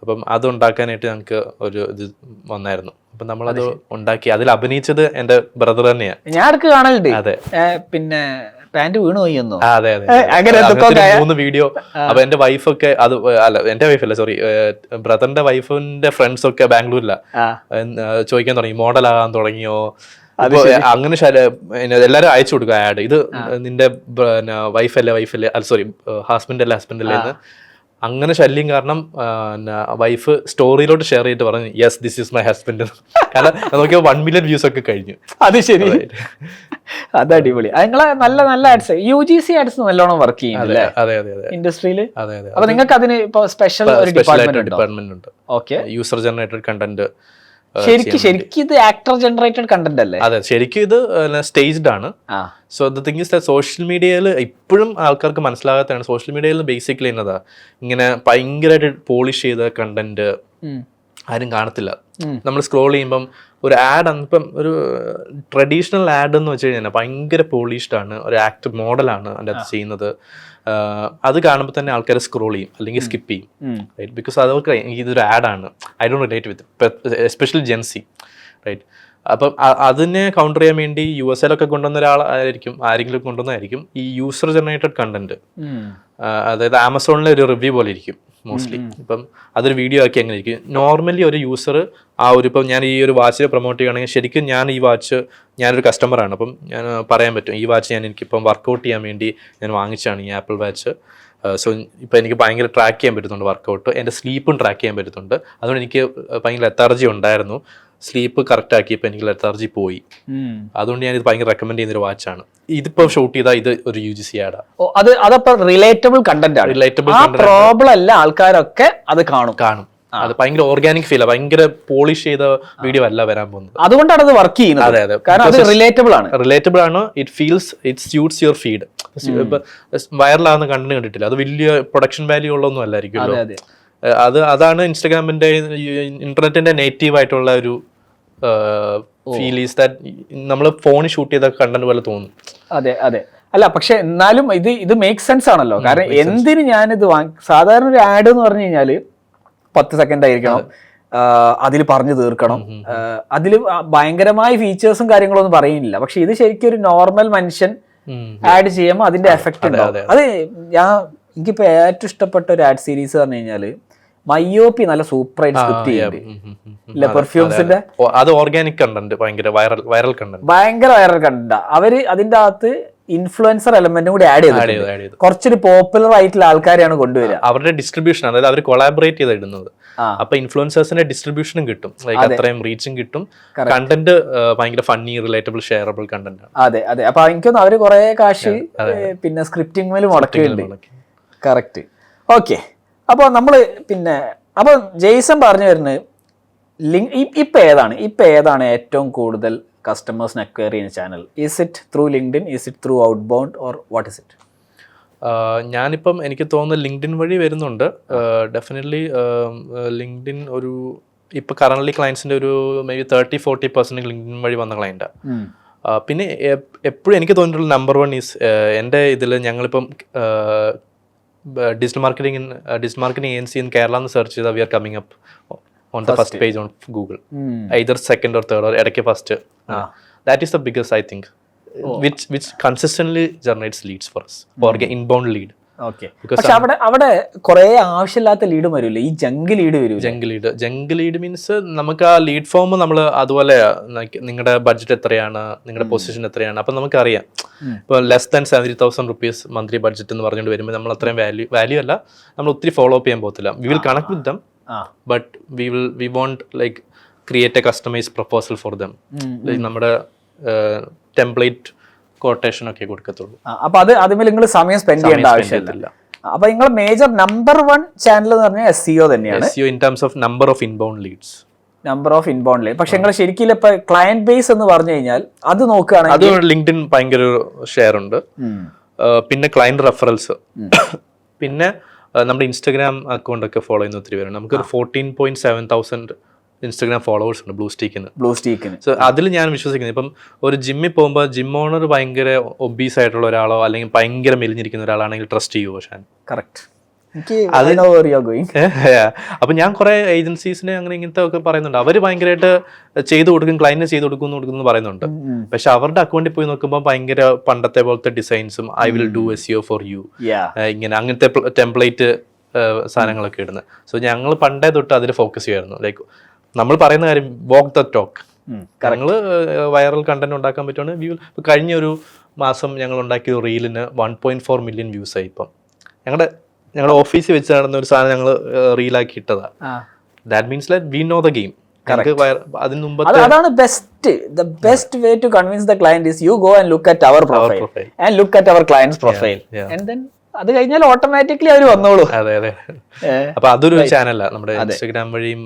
അപ്പം അത് ഉണ്ടാക്കാനായിട്ട് ഞങ്ങൾക്ക് ഒരു ഇത് വന്നായിരുന്നു. അപ്പം നമ്മളത് ഉണ്ടാക്കി, അതിൽ അഭിനയിച്ചത് എന്റെ ബ്രദർ തന്നെയാണ്. ഞാൻ അടുക്ക് കാണലുണ്ട്. അതെ, പിന്നെ പാന്റ് വീണ് പോയി. അതെ അതെ, 3 വീഡിയോ. അപ്പൊ എന്റെ വൈഫൊക്കെ അത് അല്ല, എന്റെ വൈഫല്ല, സോറി, ബ്രദറിന്റെ വൈഫിന്റെ ഫ്രണ്ട്സ് ഒക്കെ ബാംഗ്ലൂരില ചോദിക്കാൻ തുടങ്ങി, മോഡലാകാൻ തുടങ്ങിയോ, അങ്ങനെ എല്ലാരും അയച്ചു കൊടുക്കുക ആഡ്, ഇത് നിന്റെ വൈഫല്ലേ അല്ല സോറി ഹസ്ബൻഡ് അല്ലേ എന്ന്. അങ്ങനെ ശല്യം കാരണം വൈഫ് സ്റ്റോറിയിലോട്ട് ഷെയർ ചെയ്തിട്ട് പറഞ്ഞു yes this is my husband. കാരണം നോക്കിയാൽ 1 million വ്യൂസ് ഒക്കെ കഴിഞ്ഞു. അത് ശരി, അത് അടിപൊളി. നിങ്ങളെ നല്ല നല്ല ആഡ്സ്, UGC ആഡ്സ് നല്ലോണം വർക്ക് ചെയ്യുന്നു ഇൻഡസ്ട്രിയിൽ. അപ്പൊ നിങ്ങൾക്ക് അതിന് ഇപ്പൊ സ്പെഷ്യൽ ഡിപ്പാർട്ട്മെന്റ് ഉണ്ട്. Okay, user generated content. ശരിക്കും ഇത് ആക്ടർ ജനറേറ്റഡ് കണ്ടന്റ് അല്ലേ? അതെ, ശരിക്കും ഇത് സ്റ്റേജ്ഡ് ആണ്. So the thing is that social മീഡിയയിൽ ഇപ്പോഴും ആൾക്കാർക്ക് മനസ്സിലാകാത്തതാണ്, സോഷ്യൽ മീഡിയയിൽ ബേസിക്കലി എന്നതാ ഇങ്ങനെ ഭയങ്കരമായിട്ട് പോളിഷ് ചെയ്ത കണ്ടന്റ് ആരും കാണത്തില്ല. നമ്മൾ സ്ക്രോൾ ചെയ്യുമ്പം ഒരു ആഡ്, ഇപ്പം ഒരു ട്രഡീഷണൽ ആഡ് എന്ന് വെച്ച് കഴിഞ്ഞാൽ ഭയങ്കര പോളിഷ്ഡ് ആണ്, ഒരു ആക്ടർ മോഡലാണ് അതിൻ്റെ അത് ചെയ്യുന്നത്. അത് കാണുമ്പോൾ തന്നെ ആൾക്കാർ സ്ക്രോൾ ചെയ്യും അല്ലെങ്കിൽ സ്കിപ്പ് ചെയ്യും, റൈറ്റ്? ബിക്കോസ് അതവർക്ക് ഇതൊരു ആഡാണ്, I don't relate with especially Gen Z, right? അപ്പം അതിനെ കൗണ്ടർ ചെയ്യാൻ വേണ്ടി USA കൊണ്ടുവന്ന ഒരാളായിരിക്കും, ആരെങ്കിലും കൊണ്ടുവന്നതായിരിക്കും ഈ യൂസർ ജനറേറ്റഡ് കണ്ടന്റ്. അതായത് ആമസോണിലെ ഒരു റിവ്യൂ പോലെ ഇരിക്കും മോസ്റ്റ്ലി. ഇപ്പം അതൊരു വീഡിയോ ആക്കി അങ്ങനെ ഇരിക്കും. നോർമലി ഒരു യൂസർ ഇപ്പം ഞാൻ ഈ ഒരു വാച്ചിനെ പ്രൊമോട്ട് ചെയ്യുകയാണെങ്കിൽ ശരിക്കും ഞാൻ ഈ വാച്ച്, ഞാനൊരു കസ്റ്റമറാണ്, അപ്പം ഞാൻ പറയാൻ പറ്റും ഈ വാച്ച് എനിക്കിപ്പം വർക്കൗട്ട് ചെയ്യാൻ വേണ്ടി ഞാൻ വാങ്ങിച്ചാണ് ഈ ആപ്പിൾ വാച്ച്. സോ ഇപ്പം എനിക്ക് ഭയങ്കര ട്രാക്ക് ചെയ്യാൻ പറ്റുന്നുണ്ട് വർക്കൗട്ട്, എൻ്റെ സ്ലീപ്പും ട്രാക്ക് ചെയ്യാൻ പറ്റുന്നുണ്ട്. അതുകൊണ്ട് എനിക്ക് ഭയങ്കര ലെത്താർജി ഉണ്ടായിരുന്നു, സ്ലീപ്പ് കറക്റ്റ് ആക്കിയപ്പോൾ എനിക്ക് ലെത്താർജി പോയി. അതുകൊണ്ട് ഞാൻ ഇത് ഭയങ്കര റെക്കമെൻഡ് ചെയ്യുന്ന ഒരു വാച്ചാണ്. ഇതിപ്പോ ഷൂട്ട് ചെയ്താൽ ഇത് ഒരു UGC ആഡാ. അതപ്പോ റിലേറ്റബിൾ കണ്ടന്റ് ആണ്. പ്രോബ്ലം അല്ല, ആൾക്കാരൊക്കെ അത് കാണും. അത് ഭയങ്കര ഓർഗാനിക് ഫീൽ, ഭയങ്കര പോളിഷ് ചെയ്ത വീഡിയോ അല്ല വരാൻ പോകുന്നത്. അതുകൊണ്ടാണ് അത് വർക്ക് ചെയ്യുന്നത്. അതെ അതെ, കാരണം അത് റിലേറ്റബിൾ ആണ്. It suits your feed. വൈറലാകുന്ന കണ്ടന്റ് കണ്ടിട്ടില്ല, അത് വലിയ പ്രൊഡക്ഷൻ വാല്യൂ ഉള്ളതൊന്നും അല്ലായിരിക്കുമല്ലോ. അതാണ് ഇൻസ്റ്റാഗ്രാമിന്റെ ഇന്റർനെറ്റിന്റെ നേറ്റീവ് ആയിട്ടുള്ള ഒരു ഫീൽ ഈസ് ദാറ്റ് നമ്മൾ ഫോണിൽ ഷൂട്ട് ചെയ്ത കണ്ടന്റ് പോലെ തോന്നും. അതെ അതെ, അല്ല പക്ഷെ എന്നാലും ഇത് മേക്ക് സെൻസ് ആണല്ലോ. കാരണം എന്തിന് ഞാനിത് സാധാരണ ഒരു ആഡ് എന്ന് പറഞ്ഞു കഴിഞ്ഞാല് 10 സെക്കൻഡ് ആയിരിക്കണം, അതിൽ പറഞ്ഞു തീർക്കണം, അതിൽ ഭയങ്കരമായ ഫീച്ചേഴ്സും കാര്യങ്ങളൊന്നും പറയുന്നില്ല. പക്ഷെ ഇത് ശരിക്കും ഒരു നോർമൽ മനുഷ്യൻ ആഡ് ചെയ്യുമ്പോൾ അതിന്റെ എഫക്റ്റ് ഉണ്ടാവും. അത് എനിക്കിപ്പോ ഏറ്റവും ഇഷ്ടപ്പെട്ട ഒരു ആഡ് സീരീസ് പറഞ്ഞു കഴിഞ്ഞാല് മയോപ്പി നല്ല സൂപ്പറായിട്ട് സ്ക്രിപ്റ്റ് ചെയ്യുന്നുണ്ട് പെർഫ്യൂംസിന്റെ. അത് ഓർഗാനിക് കണ്ടന്റ്, ഭയങ്കര വൈറൽ കണ്ടന്റ്, ഭയങ്കര വൈറൽ കണ്ടന്റ്. അവര് അതിന്റെ അകത്ത് ഇൻഫ്ലുവൻസർ എലമെന്റും കൂടി ആഡ് ചെയ്തു. കുറച്ചൊരു പോപ്പുലർ ആയിട്ടുള്ള ആൾക്കാരെയാണ് കൊണ്ടുവരിക. അവരുടെ ഡിസ്ട്രിബ്യൂഷൻ, അതായത് അവർ കൊളാബറേറ്റ് ചെയ്ത് ഇടുന്നത്. അപ്പൊ ഇൻഫ്ലുവൻസേഴ്സിന്റെ ഡിസ്ട്രിബ്യൂഷനും കിട്ടും, ലൈക്ക് അത്രയും റീച്ചും കിട്ടും. കണ്ടന്റ് ഭയങ്കര ഫണ്ണി, റിലേറ്റബിൾ, ഷെയറബിൾ കണ്ടന്റ് ആണ്. അതെ അതെ. അപ്പൊ എനിക്കൊന്നും അവര് കുറെ കാശ് പിന്നെ സ്ക്രിപ്റ്റിംഗ് മുടക്കിയിട്ടുണ്ട്. കറക്റ്റ്. ഓക്കെ. അപ്പോൾ നമ്മള് പിന്നെ അപ്പൊ ജെയ്സൺ പറഞ്ഞു വരുന്നത് ഇപ്പൊ ഏതാണ് ഏറ്റവും കൂടുതൽ കസ്റ്റമേഴ്സിനെ അക്വയർ ചെയ്യുന്ന channel? Is it through LinkedIn, is it through out bound, or what is it? ഞാനിപ്പം എനിക്ക് തോന്നുന്നു ലിങ്ക്ഡിൻ വഴി വരുന്നുണ്ട്. ഡെഫിനറ്റ്ലി ലിങ്ക്ഡിൻ ഒരു ഇപ്പൊ കറന്റ്ലി ക്ലയൻസിന്റെ ഒരു മേ ബി 30-40% ലിങ്ക്ഡിൻ വഴി വന്ന ക്ലയന്റാണ്. പിന്നെ എപ്പോഴും എനിക്ക് തോന്നിയിട്ടുള്ള നമ്പർ 1 ഈസ് എൻ്റെ ഇതിൽ ഞങ്ങളിപ്പം digital marketing agency in Kerala എന്ന് സെർച്ച് ചെയ്താൽ we are coming up on the first page on Google, either second or third or ഇടയ്ക്ക് first. That is the biggest, I think, which consistently generates leads for us, for inbound lead. Okay. പക്ഷെ അവിടെ കുറെ ആവശ്യമില്ലാത്ത lead വരില്ല, ഈ junk lead വരും. Junk lead means നമുക്ക് ആ ലീഡ് ഫോം നമ്മൾ അതുപോലെ നിങ്ങളുടെ ബഡ്ജറ്റ് എത്രയാണ്, നിങ്ങളുടെ പൊസിഷൻ എത്രയാണ്, അപ്പൊ നമുക്കറിയാം. ഇപ്പോൾ less than 70,000 rupees monthly budget എന്ന് പറഞ്ഞുകൊണ്ട് വരുമ്പോൾ നമ്മൾ അത്രയും വാല്യൂ അല്ല, നമ്മൾ ഒത്തിരി ഫോളോ അപ്പ് ചെയ്യാൻ പോകത്തില്ല. We will connect with them, but we won't like create a customise proposal for them. നമ്മുടെ ടെംപ്ലേറ്റ് കൊട്ടേഷൻ ഒക്കെ കൊടുക്കത്തുള്ളൂ. അപ്പൊ അതുമേൽ നിങ്ങൾ സമയം സ്പെൻഡ് ചെയ്യേണ്ട ആവശ്യമില്ല. അപ്പൊ നിങ്ങൾ മേജർ നമ്പർ 1 ചാനൽ എന്ന് പറഞ്ഞാൽ SEO തന്നെയാണ്. SEO in terms of number of inbound leads. പക്ഷെ നിങ്ങൾ ശരിക്കും ഇപ്പൊ ക്ലയന്റ് ബേസ് എന്ന് പറഞ്ഞു കഴിഞ്ഞാൽ അത് നോക്കുകയാണെങ്കിൽ അത് ലിങ്ക്ഡിൻ ഭയങ്കര ഷെയർ ഉണ്ട്. പിന്നെ ക്ലയന്റ് റെഫറൽസ്, പിന്നെ നമ്മുടെ ഇൻസ്റ്റാഗ്രാം അക്കൗണ്ട് ഒക്കെ ഫോളോ ചെയ്യുന്ന ഒത്തിരി പേരുണ്ട്. നമുക്കൊരു 14,700 ഇൻസ്റ്റാഗ്രാം ഫോളോവേഴ്സ് ഉണ്ട് ബ്ലൂ സ്റ്റീക്കിന്. സോ അതിൽ ഞാൻ വിശ്വസിക്കുന്നത്, ഇപ്പം ഒരു ജിമ്മിൽ പോകുമ്പോൾ ജിം ഓണർ ഭയങ്കര ഒബീസ് ആയിട്ടുള്ള ഒരാളോ അല്ലെങ്കിൽ ഭയങ്കര മെലിഞ്ഞിരിക്കുന്ന ഒരാളാണെങ്കിൽ ട്രസ്റ്റ് ചെയ്യുമോ ഷാൻ? കറക്റ്റ്. അപ്പൊ ഞാൻ കുറെ ഏജൻസീസിനെ അങ്ങനെ ഇങ്ങനത്തെ ഒക്കെ പറയുന്നുണ്ട്. അവര് ഭയങ്കരമായിട്ട് ചെയ്തു കൊടുക്കും, ക്ലയന്റിന് ചെയ്തു കൊടുക്കുന്നു പറയുന്നുണ്ട്. പക്ഷെ അവരുടെ അക്കൗണ്ടിൽ പോയി നോക്കുമ്പോൾ ഭയങ്കര പണ്ടത്തെ പോലത്തെ ഡിസൈൻസും I will do SEO for you, ഇങ്ങനെ അങ്ങനത്തെ ടെംപ്ലേറ്റ് സാധനങ്ങളൊക്കെ ഇടുന്നത്. സോ ഞങ്ങൾ പണ്ടേ തൊട്ട് അതിൽ ഫോക്കസ് ചെയ്യുമായിരുന്നു. ലൈക്ക് നമ്മൾ പറയുന്ന കാര്യം വാക്ക് ദ ടോക്ക്. ഞങ്ങൾ വൈറൽ കണ്ടന്റ് ഉണ്ടാക്കാൻ പറ്റുവാണ്. കഴിഞ്ഞ ഒരു മാസം ഞങ്ങൾ ഉണ്ടാക്കിയ റീലിന് 1.4 million വ്യൂസ് ആയി. ഇപ്പം ഞങ്ങളുടെ ഓഫീസിൽ വെച്ച് നടന്ന ഒരു സാധനം ഞങ്ങൾ റീലാക്കി ഇട്ടതാ. That means like we know the game. അതിന് മുമ്പ് അതാണ് the best way to convince the client is you go and look at our profile and look at our client's profile, and then അത് കഴിഞ്ഞാൽ ഓട്ടോമാറ്റിക്കലി അവർ വന്നോളൂ. അതെ അതെ. അപ്പൊ അതൊരു ചാനലാണ്, നമ്മുടെ ഇൻസ്റ്റാഗ്രാം വഴിയും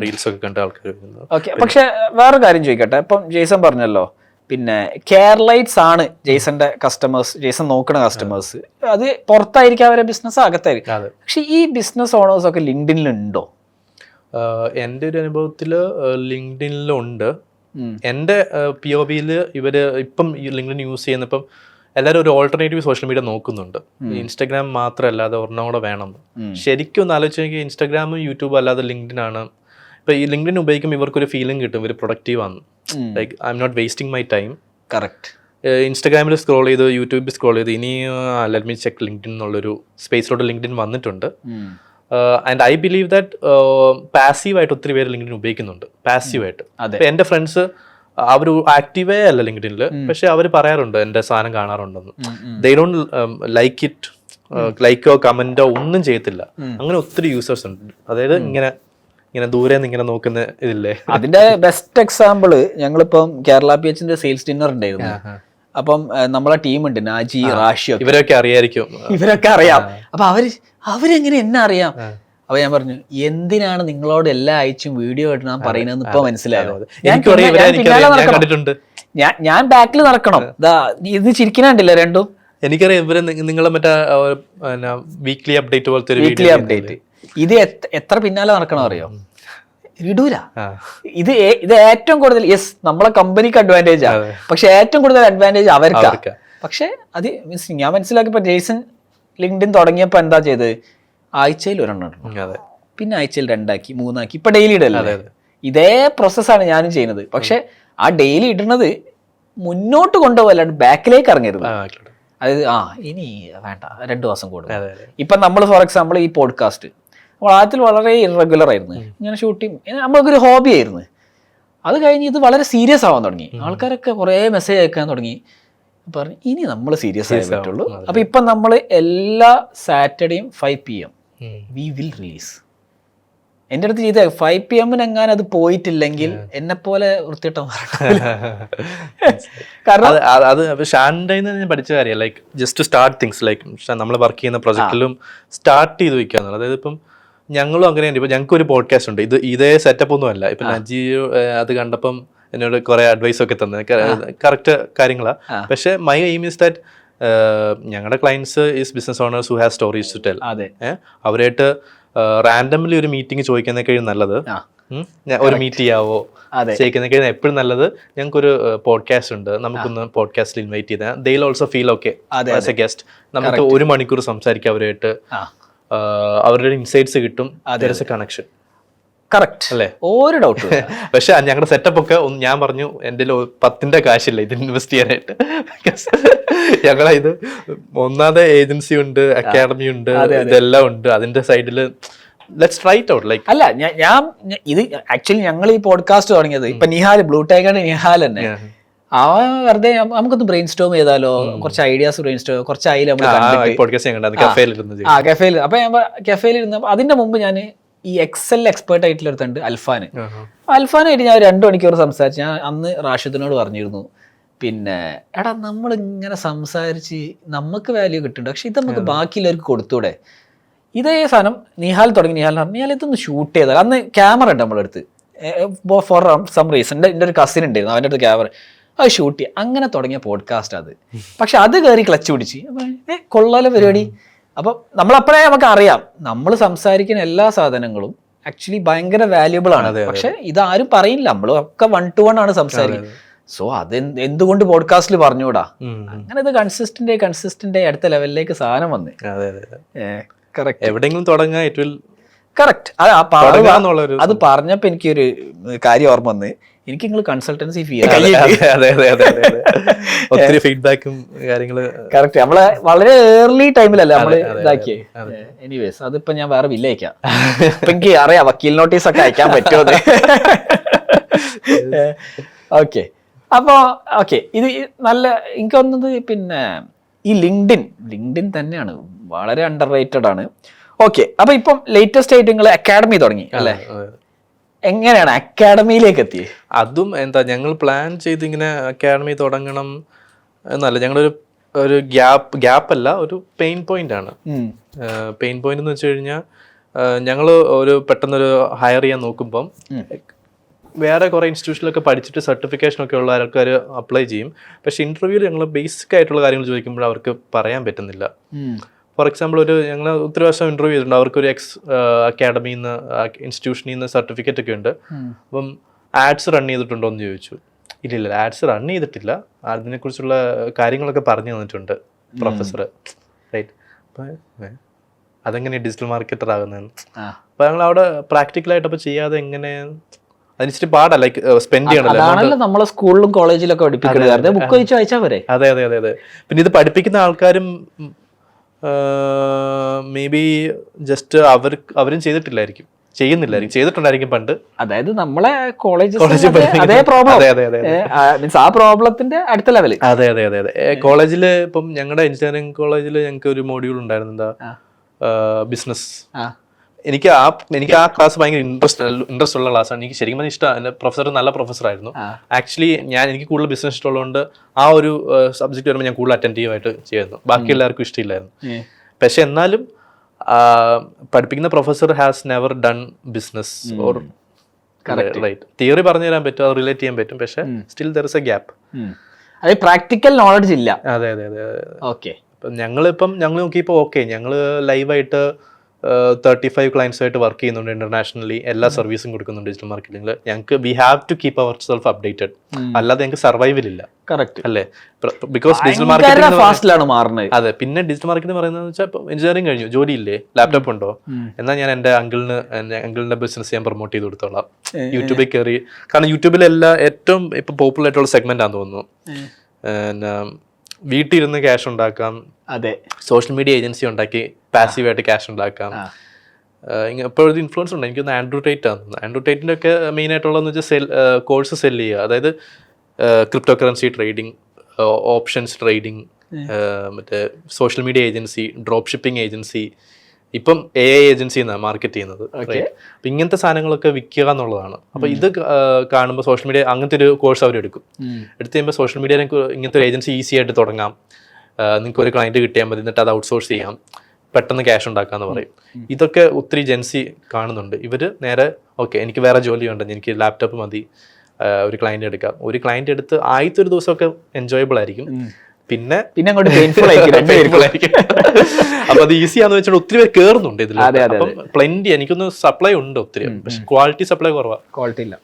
റീൽസ് ഒക്കെ കണ്ട ആൾക്കാർ. ഓക്കെ. പക്ഷെ വേറൊരു കാര്യം ചോദിക്കട്ടെ. ഇപ്പം ജെയ്സൺ പറഞ്ഞല്ലോ, പിന്നെ കേരളൈറ്റ്സ് ആണ് ജെയ്സന്റെ കസ്റ്റമേഴ്സ്, ജെയ്സൺ നോക്കുന്ന കസ്റ്റമേഴ്സ്. അത് പുറത്തായിരിക്കും അവരുടെ ബിസിനസ്, അകത്തായിരിക്കും. പക്ഷെ ഈ ബിസിനസ് ഓണേഴ്സ് ഒക്കെ ലിങ്ക്ഡിനിലുണ്ടോ? എൻ്റെ ഒരു അനുഭവത്തില് ലിങ്ക്ഡിനിലുണ്ട്. എൻ്റെ POVയിൽ ഇവര് ഇപ്പം ലിങ്ക്ഡിൻ യൂസ് ചെയ്യുന്നപ്പം എല്ലാവരും ഒരു ഓൾട്ടർനേറ്റീവ് സോഷ്യൽ മീഡിയ നോക്കുന്നുണ്ട്. ഇൻസ്റ്റാഗ്രാം മാത്രമല്ലാതെ ഒരെണ്ണം കൂടെ വേണം. ശരിക്കും ഒന്ന് ആലോചിച്ച് ഇൻസ്റ്റാഗ്രാമും യൂട്യൂബും അല്ലാതെ ലിങ്ക്ഡിൻ ആണ്. ഇപ്പൊ ഈ ലിങ്ക്ഡിൻ ഉപയോഗിക്കുമ്പോൾ ഇവർക്കൊരു ഫീലിംഗ് കിട്ടും, ഇവർ പ്രൊഡക്റ്റീവ് ആണ്. Like I'm not wasting my time. Correct. ഇൻസ്റ്റാഗ്രാമിൽ സ്ക്രോൾ ചെയ്ത് യൂട്യൂബിൽ സ്ക്രോൾ ചെയ്ത് ഇനി ലെറ്റ് മീ ചെക്ക് ലിങ്ക്ഡിൻ എന്നുള്ളൊരു സ്പേസിലോട്ട് ലിങ്ക്ഡിൻ വന്നിട്ടുണ്ട്. ആൻഡ് ഐ ബിലീവ് ദാറ്റ് പാസീവായിട്ട് ഒത്തിരി പേര് ലിങ്ക്ഡിൻ ഉപയോഗിക്കുന്നുണ്ട്. പാസീവായിട്ട് എൻ്റെ ഫ്രണ്ട്സ് അവർ ആക്റ്റീവേ അല്ല ലിങ്ക്ഡിനിൽ, പക്ഷെ അവർ പറയാറുണ്ട് എൻ്റെ സാധനം കാണാറുണ്ടെന്ന്. ദേ ഡോണ്ട് ലൈക്ക് ഇറ്റ്, ലൈക്കോ കമന്റോ ഒന്നും ചെയ്യത്തില്ല. അങ്ങനെ ഒത്തിരി യൂസേഴ്സ് ഉണ്ട്. അതായത് ഇങ്ങനെ ദൂരെ നിന്ന് ഇങ്ങനെ നോക്കുന്ന ഇതില്ലേ. അതിന്റെ ബെസ്റ്റ് എക്സാമ്പിള് ഞങ്ങളിപ്പം കേരള PHന്റെ സെയിൽസ് ഡിന്നർ ഉണ്ടായിരുന്നു. അപ്പം നമ്മളെ ടീമുണ്ട്, നാജി, റാഷിയോ, ഇവരൊക്കെ അറിയായിരിക്കും, ഇവരൊക്കെ അറിയാം. അപ്പൊ അവരെങ്ങനെ എന്നെ അറിയാം? അപ്പൊ ഞാൻ പറഞ്ഞു, എന്തിനാണ് നിങ്ങളോട് എല്ലാ ആഴ്ചയും വീഡിയോ ഇടാൻ പറയുന്നതെന്ന് ഇപ്പൊ മനസ്സിലായോ? ഞാൻ ബാക്കിൽ നടക്കണം. ഇത് ചിരിക്കാണ്ടില്ല രണ്ടും. എനിക്കറിയാം ഇവര് നിങ്ങളെ മറ്റേ വീക്ക്ലി അപ്ഡേറ്റ് പോലത്തെ വീക്ക്ലി അപ്ഡേറ്റ്. ഇത് എത്ര പിന്നാലെ നടക്കണം അറിയോ? ഇടൂല. ഇത് ഏറ്റവും കൂടുതൽ നമ്മളെ കമ്പനിക്ക് അഡ്വാൻറ്റേജാ, പക്ഷെ ഏറ്റവും കൂടുതൽ അഡ്വാൻറ്റേജ് അവർക്കാ. പക്ഷെ അത് മീൻസ് ഞാൻ മനസ്സിലാക്കിയപ്പോ ജെയ്സൺ ലിങ്ക്ഡിൻ തുടങ്ങിയപ്പോ എന്താ ചെയ്തത്? ആഴ്ചയിൽ 1 ഇടണം, പിന്നെ ആഴ്ചയിൽ 2 ആക്കി, 3 ആക്കി, ഇപ്പൊ ഡെയിലി ഇടല്ലേ. ഇതേ പ്രോസസ്സാണ് ഞാനും ചെയ്യുന്നത്. പക്ഷെ ആ ഡെയിലി ഇടുന്നത് മുന്നോട്ട് കൊണ്ടുപോകല്ലാണ്ട് ബാക്കിലേക്ക് ഇറങ്ങരുത്. അതായത് ഇനി വേണ്ട, 2 ദിവസം കൂടും. ഇപ്പൊ നമ്മൾ ഫോർ എക്സാമ്പിൾ ഈ പോഡ്കാസ്റ്റ് അപ്പോൾ ആദ്യത്തിൽ വളരെ ഇറഗുലർ ആയിരുന്നു, ഇങ്ങനെ ഷൂട്ടിങ് നമുക്കൊരു ഹോബി ആയിരുന്നു. അത് കഴിഞ്ഞ് ഇത് വളരെ സീരിയസ് ആവാൻ തുടങ്ങി, ആൾക്കാരൊക്കെ കുറേ മെസ്സേജ് അയക്കാൻ തുടങ്ങി, പറഞ്ഞു ഇനി നമ്മൾ സീരിയസ് ആയേ പറ്റുള്ളൂ. അപ്പോൾ ഇപ്പം നമ്മൾ എല്ലാ സാറ്റർഡേയും 5 PM വി വിൽ റിലീസ്. എൻ്റെ അടുത്ത് ചെയ്ത 5 PM എങ്ങാനും അത് പോയിട്ടില്ലെങ്കിൽ എന്നെ പോലെ വൃത്തിയിട്ട കാരണം അത് ഷാൻഡൈന്ന് ഞാൻ പഠിച്ച കാര്യം, like just start things, like നമ്മൾ വർക്ക് ചെയ്യുന്ന പ്രൊജക്റ്റിലും സ്റ്റാർട്ട് ചെയ്ത് വെക്കാന്നുള്ളത്. അതായത് ഇപ്പം ഞങ്ങളും അങ്ങനെയാണ്. ഇപ്പം ഞങ്ങൾക്ക് ഒരു പോഡ്കാസ്റ്റ് ഉണ്ട്, ഇതേ സെറ്റപ്പ് ഒന്നും അല്ല. ഇപ്പം നജി അത് കണ്ടപ്പം എന്നോട് കുറെ അഡ്വൈസ് ഒക്കെ തന്നെ കറക്റ്റ് കാര്യങ്ങളാണ്. പക്ഷെ മൈ എയിം ഇസ് ദാറ്റ് ഞങ്ങളുടെ clients is business owners who have stories to tell. അവരായിട്ട് റാൻഡംലി ഒരു മീറ്റിംഗ് ചോദിക്കുന്നതിനേക്കാൾ നല്ലത് ഒരു മീറ്റ് ചെയ്യാവോ ചോദിക്കുന്നതിനേക്കാൾ എപ്പോഴും നല്ലത് ഞങ്ങൾക്കൊരു പോഡ്കാസ്റ്റ് ഉണ്ട്, നമുക്കൊന്ന് പോഡ്കാസ്റ്റിൽ ഇൻവൈറ്റ് ചെയ്താൽ they will also feel okay as A guest. നമുക്ക് 1 മണിക്കൂർ സംസാരിക്കാം അവരായിട്ട്, അവരുടെ ഇൻസൈറ്റ്സ് കിട്ടും, there is a connection. Correct അല്ലേ, ഒരു ഡൗട്ട്. പക്ഷെ ഞങ്ങളുടെ സെറ്റപ്പ് ഒക്കെ ഞാൻ പറഞ്ഞു എൻ്റെ 10 കാശില്ല ഇത് ഇൻവെസ്റ്റ് ചെയ്യാനായിട്ട്. ഞങ്ങളിത് ഒന്നാമത്തെ ഏജൻസി ഉണ്ട്, അക്കാഡമി ഉണ്ട്, ഇതെല്ലാം ഉണ്ട്. അതിന്റെ സൈഡിൽ let's try it out. Like അല്ല ഞാൻ ഇത് ആക്ച്വലി ഞങ്ങൾ ഈ പോഡ്കാസ്റ്റ് തുടങ്ങിയത് ഇപ്പൊ നിഹാൽ ബ്ലൂ ടൈഗാണ്, നിഹാൽ തന്നെ വെറുതെ നമുക്കൊന്ന് ബ്രെയിൻ സ്റ്റോം ചെയ്താലോ, കുറച്ച് ഐഡിയാസ് ബ്രെയിൻ സ്റ്റോം, കുറച്ച് അതിൽ കഫേയിൽ. അപ്പൊ ഞാൻ കഫേയിൽ ഇരുന്ന അതിന്റെ മുമ്പ് ഞാൻ ഈ എക്സൽ എക്സ്പേർട്ട് ആയിട്ടുള്ള എടുത്തുണ്ട് അൽഫാനായിട്ട് ഞാൻ 2 മണിക്കൂർ സംസാരിച്ചു. ഞാൻ അന്ന് റാഷിദിനോട് പറഞ്ഞിരുന്നു, പിന്നെ എടാ നമ്മളിങ്ങനെ സംസാരിച്ച് നമുക്ക് വാല്യൂ കിട്ടുന്നുണ്ട്, പക്ഷെ ഇത് നമുക്ക് ബാക്കിയുള്ളവർക്ക് കൊടുത്തൂടെ. ഇതേ സാധനം നിഹാൽ തുടങ്ങി. നിഹാൽ ഇതൊന്ന് ഷൂട്ട് ചെയ്താൽ, അന്ന് ക്യാമറ ഉണ്ട് നമ്മളെടുത്ത്, ഫോർ സം റീസൺ എൻ്റെ ഒരു കസിൻ ഉണ്ടായിരുന്നു, അവൻ്റെ അടുത്ത് ക്യാമറ, അത് ഷൂട്ട് ചെയ്യുക. അങ്ങനെ തുടങ്ങിയ പോഡ്കാസ്റ്റ് അത്. പക്ഷെ അത് കയറി ക്ലച്ച് പിടിച്ച് കൊള്ളാലോ പരിപാടി. അപ്പം നമ്മളപ്പോഴേ നമുക്ക് അറിയാം നമ്മൾ സംസാരിക്കുന്ന എല്ലാ സാധനങ്ങളും ആക്ച്വലി ഭയങ്കര വാല്യുബിൾ ആണ്. പക്ഷെ ഇതാരും പറയില്ല, നമ്മൾ ഒക്കെ 1 to 1 ആണ് സംസാരിക്കുന്നത്. സോ അത് എന്തുകൊണ്ട് പോഡ്കാസ്റ്റിൽ പറഞ്ഞുകൂടാ. അങ്ങനെ ഇത് കൺസിസ്റ്റന്റ് അടുത്ത ലെവലിലേക്ക് സാധനം വന്ന് എവിടെയെങ്കിലും തുടങ്ങാൻ ഏറ്റവും കറക്റ്റ്. അത് പറഞ്ഞപ്പോ എനിക്കൊരു കാര്യം ഓർമ്മ വന്ന്, എനിക്ക് നിങ്ങൾ കൺസൾട്ടൻസി ഫീ ഒത്തിരി ഫീഡ്ബാക്കും കാര്യങ്ങള് കറക്റ്റ് നമ്മളെ വളരെ ഏർലി ടൈമിലല്ലേ നമ്മള് ഇതാക്കിയേ. എനിവേസ് അതിപ്പോ ഞാൻ വേറെ ബില്ല് അയക്കാം. ഇപ്പൊ എനിക്ക് അറിയാം വക്കീൽ നോട്ടീസ് ഒക്കെ അയക്കാൻ പറ്റുമോ. ഓക്കെ, അപ്പോ ഓക്കെ, ഇത് നല്ല എനിക്ക് തോന്നുന്നത് പിന്നെ ഈ ലിങ്ക്ഡിൻ തന്നെയാണ് വളരെ അണ്ടർ റേറ്റഡ് ആണ്. ഓക്കെ, അപ്പൊ ഇപ്പം ലേറ്റസ്റ്റ് ആയിട്ട് നിങ്ങൾ അക്കാഡമി തുടങ്ങി അല്ലേ? എങ്ങനെയാണ് അക്കാഡമിയിലേക്ക് എത്തിയത്? അതും എന്താ ഞങ്ങൾ പ്ലാൻ ചെയ്ത് ഇങ്ങനെ അക്കാഡമി തുടങ്ങണം എന്നല്ല, ഞങ്ങളൊരു ഗ്യാപ്പ് അല്ല, ഒരു പെയിൻ പോയിന്റ് ആണ്. പെയിൻ പോയിന്റ് എന്ന് വെച്ച് കഴിഞ്ഞാൽ ഞങ്ങൾ പെട്ടെന്നൊരു ഹയർ ചെയ്യാൻ നോക്കുമ്പം വേറെ കുറേ ഇൻസ്റ്റിറ്റ്യൂഷനിലൊക്കെ പഠിച്ചിട്ട് സർട്ടിഫിക്കേഷനൊക്കെ ഉള്ള ആൾക്കാർ അപ്ലൈ ചെയ്യും. പക്ഷെ ഇന്റർവ്യൂവിൽ ഞങ്ങൾ ബേസിക് ആയിട്ടുള്ള കാര്യങ്ങൾ ചോദിക്കുമ്പോൾ അവർക്ക് പറയാൻ പറ്റുന്നില്ല. ഫോർ എക്സാമ്പിൾ ഞങ്ങൾ ഒത്തിരി വർഷം ഇന്റർവ്യൂ ചെയ്തിട്ടുണ്ട്, അവർക്കൊരു അക്കാഡമിയിൽ നിന്ന് ഇൻസ്റ്റിറ്റ്യൂഷനിൽ നിന്ന് സർട്ടിഫിക്കറ്റ് ഒക്കെ ഉണ്ട്. അപ്പം ആഡ്സ് റൺ ചെയ്തിട്ടുണ്ടോ എന്ന് ചോദിച്ചു. ഇല്ല, ആഡ്സ് റൺ ചെയ്തിട്ടില്ല, അതിനെക്കുറിച്ചുള്ള കാര്യങ്ങളൊക്കെ പറഞ്ഞു തന്നിട്ടുണ്ട് പ്രൊഫസർ. റൈറ്റ്, അപ്പം അതെങ്ങനെ ഡിജിറ്റൽ മാർക്കറ്റർ ആകുന്നതെന്ന്. അപ്പം ഞങ്ങൾ അവിടെ പ്രാക്ടിക്കലായിട്ട് അപ്പോൾ ചെയ്യാതെ എങ്ങനെ അതിനിച്ചിട്ട് പാടാ, ലൈക്ക് സ്പെൻഡ് ചെയ്യണം. നമ്മളെ സ്കൂളിലും കോളേജിലൊക്കെ പഠിപ്പിക്കുന്നത് ബുക്ക് വെച്ച് വായിച്ചാൽ വരെ. അതെ. പിന്നെ ഇത് പഠിപ്പിക്കുന്ന ആൾക്കാരും മേ ബി ജസ്റ്റ് അവരും ചെയ്യുന്നില്ലായിരിക്കും, ചെയ്തിട്ടുണ്ടായിരിക്കും പണ്ട്. അതായത് നമ്മളെ കോളേജ് അതേ പ്രോബ്ലം, മീൻസ് ആ പ്രോബ്ലത്തിന്റെ അടുത്ത ലെവല്. അതെ. കോളേജിൽ ഇപ്പം ഞങ്ങളുടെ എഞ്ചിനീയറിംഗ് കോളേജിൽ ഞങ്ങൾക്ക് ഒരു മോഡ്യൂൾ ഉണ്ടായിരുന്നു, എന്താ ബിസിനസ്. എനിക്ക് ആ ക്ലാസ് ഭയങ്കര ഇൻട്രസ്റ്റ് ഉള്ള ക്ലാസ്സാണ്. എനിക്ക് ശരിക്കും പറഞ്ഞാൽ ഇഷ്ടമാണ്. എൻ്റെ പ്രൊഫസർ നല്ല പ്രൊഫസറായിരുന്നു. ആക്ച്വലി എനിക്ക് കൂടുതൽ ബിസിനസ് ഇഷ്ടമുള്ളതുകൊണ്ട് ആ ഒരു സബ്ജക്ട് വരുമ്പോൾ ഞാൻ കൂടുതൽ അറ്റൻറ്റീവായിട്ട് ചെയ്യുന്നു. ബാക്കി എല്ലാവർക്കും ഇഷ്ടമില്ലായിരുന്നു. പക്ഷെ എന്നാലും പഠിപ്പിക്കുന്ന professor has never done business or right. Theory പറഞ്ഞു തരാൻ പറ്റും, അത് റിലേറ്റ് ചെയ്യാൻ പറ്റും, പക്ഷെ still there is a gap. Practical knowledge ഇല്ല. അതെ. ഓക്കെ, ഞങ്ങൾ നോക്കിയപ്പോൾ ഓക്കെ, ഞങ്ങൾ ലൈവായിട്ട് 35 ക്ലയൻസുമായിട്ട് വർക്ക് ചെയ്യുന്നുണ്ട് ഇന്റർനാഷണലി. എല്ലാ സർവീസും കൊടുക്കുന്നുണ്ട് ഡിജിറ്റൽ മാർക്കറ്റിംഗിൽ. ഞങ്ങൾക്ക് we have to keep our self updated, അല്ലാതെ ഞങ്ങൾക്ക് സർവൈവൽ ഇല്ല. കറക്റ്റ് അല്ലേ? ബിക്കോസ് ഡിജിറ്റൽ മാർക്കറ്റിംഗ് അതെ. പിന്നെ ഡിജിറ്റൽ മാർക്കറ്റിംഗ് പറയുന്നത് വെച്ചാൽ എഞ്ചിനീയറിംഗ് കഴിഞ്ഞു, ജോലിയില്ലേ, ലാപ്ടോപ്പ് ഉണ്ടോ, എന്നാൽ ഞാൻ എൻ്റെ അങ്കിളിന്റെ ബിസിനസ് ഞാൻ പ്രൊമോട്ട് ചെയ്ത് കൊടുത്തോളാം. യൂട്യൂബിൽ കയറി, കാരണം യൂട്യൂബിൽ ഏറ്റവും ഇപ്പൊ പോപ്പുലർ ആയിട്ടുള്ള സെഗ്മെന്റ് ആണെന്ന് തോന്നുന്നു. വീട്ടിലിരുന്ന് ക്യാഷ് ഉണ്ടാക്കാം. അതെ, സോഷ്യൽ മീഡിയ ഏജൻസി ഉണ്ടാക്കി പാസീവായിട്ട് ക്യാഷ് ഉണ്ടാക്കാം. ഇപ്പോൾ ഒരു ഇൻഫ്ലുവൻസ് ഉണ്ട്, എനിക്കൊന്ന് ആൻഡ്രൂ ടേറ്റ് ആണ്. ആൻഡ്രൂ ടേറ്റിൻ്റെ ഒക്കെ മെയിൻ ആയിട്ടുള്ളതെന്ന് വെച്ചാൽ കോഴ്സ് സെല് ചെയ്യുക, അതായത് cryptocurrency trading, options trading, മറ്റേ social media agency, dropshipping agency, ഇപ്പം AI ഏജൻസി എന്നാണ് മാർക്കറ്റ് ചെയ്യുന്നത്. അപ്പം ഇങ്ങനത്തെ സാധനങ്ങളൊക്കെ വിൽക്കുക എന്നുള്ളതാണ്. അപ്പോൾ ഇത് കാണുമ്പോൾ സോഷ്യൽ മീഡിയ അങ്ങനത്തെ ഒരു കോഴ്സ് അവർ എടുക്കും. എടുത്ത് കഴിയുമ്പോൾ സോഷ്യൽ മീഡിയ ഇങ്ങനത്തെ ഒരു ഏജൻസി ഈസി ആയിട്ട് തുടങ്ങാം, നിങ്ങൾക്ക് ഒരു ക്ലയൻറ്റ് കിട്ടിയാൽ മതി, എന്നിട്ട് അത് ഔട്ട്സോഴ്സ് ചെയ്യാം, പെട്ടെന്ന് ക്യാഷ് ഉണ്ടാക്കാന്ന് പറയും. ഇതൊക്കെ ഒത്തിരി ജെൻസി കാണുന്നുണ്ട്. ഇവർ നേരെ ഓക്കെ എനിക്ക് വേറെ ജോലി ഉണ്ടെന്ന്, എനിക്ക് ലാപ്ടോപ്പ് മതി, ഒരു ക്ലയൻറ്റ് എടുക്കാം. ഒരു ക്ലയൻറ്റ് എടുത്ത് ആദ്യത്തെ ഒരു ദിവസമൊക്കെ എൻജോയബിൾ ആയിരിക്കും, പിന്നെ അങ്ങോട്ട് പെയിൻഫുൾ ആയിരിക്കും. അപ്പൊ അത് ഈസി ആണെന്ന് വെച്ചാൽ ഒത്തിരി പേര് കയറുന്നുണ്ട് ഇതിൽ. അപ്പം പ്ലെന്റി എനിക്കൊന്ന് സപ്ലൈ ഉണ്ട് ഒത്തിരി, പക്ഷെ ക്വാളിറ്റി സപ്ലൈ കുറവാ, ക്വാളിറ്റി ഇല്ല.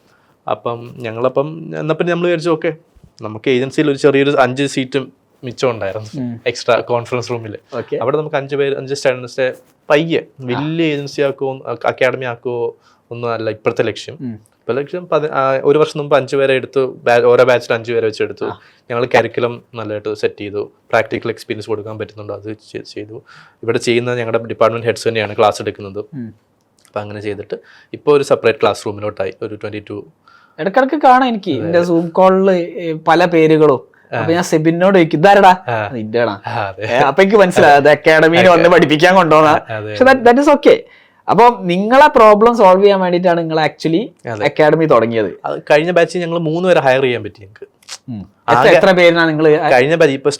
അപ്പം ഞങ്ങളപ്പം എന്നപ്പം നമ്മൾ വിചാരിച്ചു ഓക്കെ നമുക്ക് ഏജൻസിയിൽ ഒരു ചെറിയൊരു 5 സീറ്റും മിച്ചം ഉണ്ടായിരുന്നു എക്സ്ട്രാ കോൺഫറൻസ് റൂമിൽ. അവിടെ നമുക്ക് 5 സ്റ്റുഡൻസിനെ പയ്യെ വലിയ ഏജൻസി ആക്കുമോ അക്കാഡമി ആക്കുമോ ഒന്നും അല്ല ഇപ്പോഴത്തെ ലക്ഷ്യം. ഇപ്പൊ ലക്ഷ്യം ഒരു വർഷം മുമ്പ് 5 പേരെ എടുത്തു, ഓരോ ബാച്ചിൽ 5 പേരെ വെച്ചെടുത്തു. ഞങ്ങൾ കരിക്കുലം നല്ലതായിട്ട് സെറ്റ് ചെയ്തു, പ്രാക്ടിക്കൽ എക്സ്പീരിയൻസ് കൊടുക്കാൻ പറ്റുന്നുണ്ടോ അത് ചെയ്തു. ഇവിടെ ചെയ്യുന്നത് ഞങ്ങളുടെ ഡിപ്പാർട്ട്മെന്റ് ഹെഡ്സ് തന്നെയാണ് ക്ലാസ് എടുക്കുന്നത്. അപ്പം അങ്ങനെ ചെയ്തിട്ട് ഇപ്പോൾ ഒരു സെപ്പറേറ്റ് ക്ലാസ് റൂമിലോട്ടായി. ഒരു 22 ഇടക്കിടക്ക് കാണാം എനിക്ക് എന്റെ സൂം കോളില് പല പേരുകളും. അപ്പൊ ഞാൻ സെബിനോട് ചോദിക്കും ഇതാരടാ, നിന്റെടാ. അപ്പൊ എനിക്ക് മനസ്സിലായത് അക്കാഡമിയിൽ വന്ന് പഠിപ്പിക്കാൻ കൊണ്ടുപോകുന്ന. പക്ഷെ ദാറ്റ് ഇസ് ഓക്കെ. അപ്പൊ നിങ്ങളെ പ്രോബ്ലം സോൾവ് ചെയ്യാൻ വേണ്ടിയിട്ടാണ് നിങ്ങൾ ആക്ച്വലി അക്കാഡമി തുടങ്ങിയത്. കഴിഞ്ഞ ബാച്ചിൽ ഞങ്ങൾ 3 പേരെ ഹയർ ചെയ്യാൻ പറ്റി. ഞങ്ങൾക്ക് എത്ര പേരിനാണ് നിങ്ങൾ കഴിഞ്ഞ ബാച്ച്? ഇപ്പൊ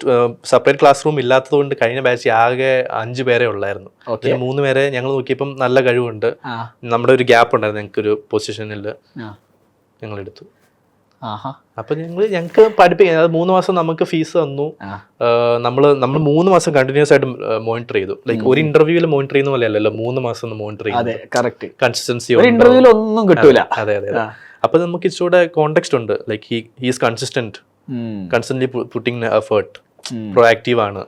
സെപ്പറേറ്റ് ക്ലാസ് റൂം ഇല്ലാത്തത് കൊണ്ട് കഴിഞ്ഞ ബാച്ച് ആകെ 5 പേരെ ഉള്ളായിരുന്നു. 3 പേരെ ഞങ്ങൾ നോക്കിയപ്പം നല്ല കഴിവുണ്ട്, നമ്മുടെ ഒരു ഗ്യാപ്പ് ഉണ്ടായിരുന്നു ഞങ്ങൾക്ക് ഒരു പൊസിഷനിൽ, ഞങ്ങൾ എടുത്തു. അപ്പൊ ഞങ്ങൾക്ക് പഠിപ്പിക്കാൻ 3 മാസം നമുക്ക് ഫീസ് തന്നു. നമ്മൾ 3 മാസം കണ്ടിന്യൂസ് ആയിട്ട് മോണിറ്റർ ചെയ്തു. ലൈക്ക് ഒരു ഇന്റർവ്യൂവിൽ മോണിറ്റർ ചെയ്യുന്ന പോലെ അല്ലല്ലോ 3 മാസം മോണിറ്റർ ചെയ്തു. കൺസിസ്റ്റൻസി ഒന്നും കിട്ടൂല. അതെ. അപ്പൊ നമുക്ക് ഇച്ചിരൂടെ കോണ്ടെക്സ്റ്റ് ഉണ്ട്. Like he's consistent, constantly putting effort, proactive ആണ്.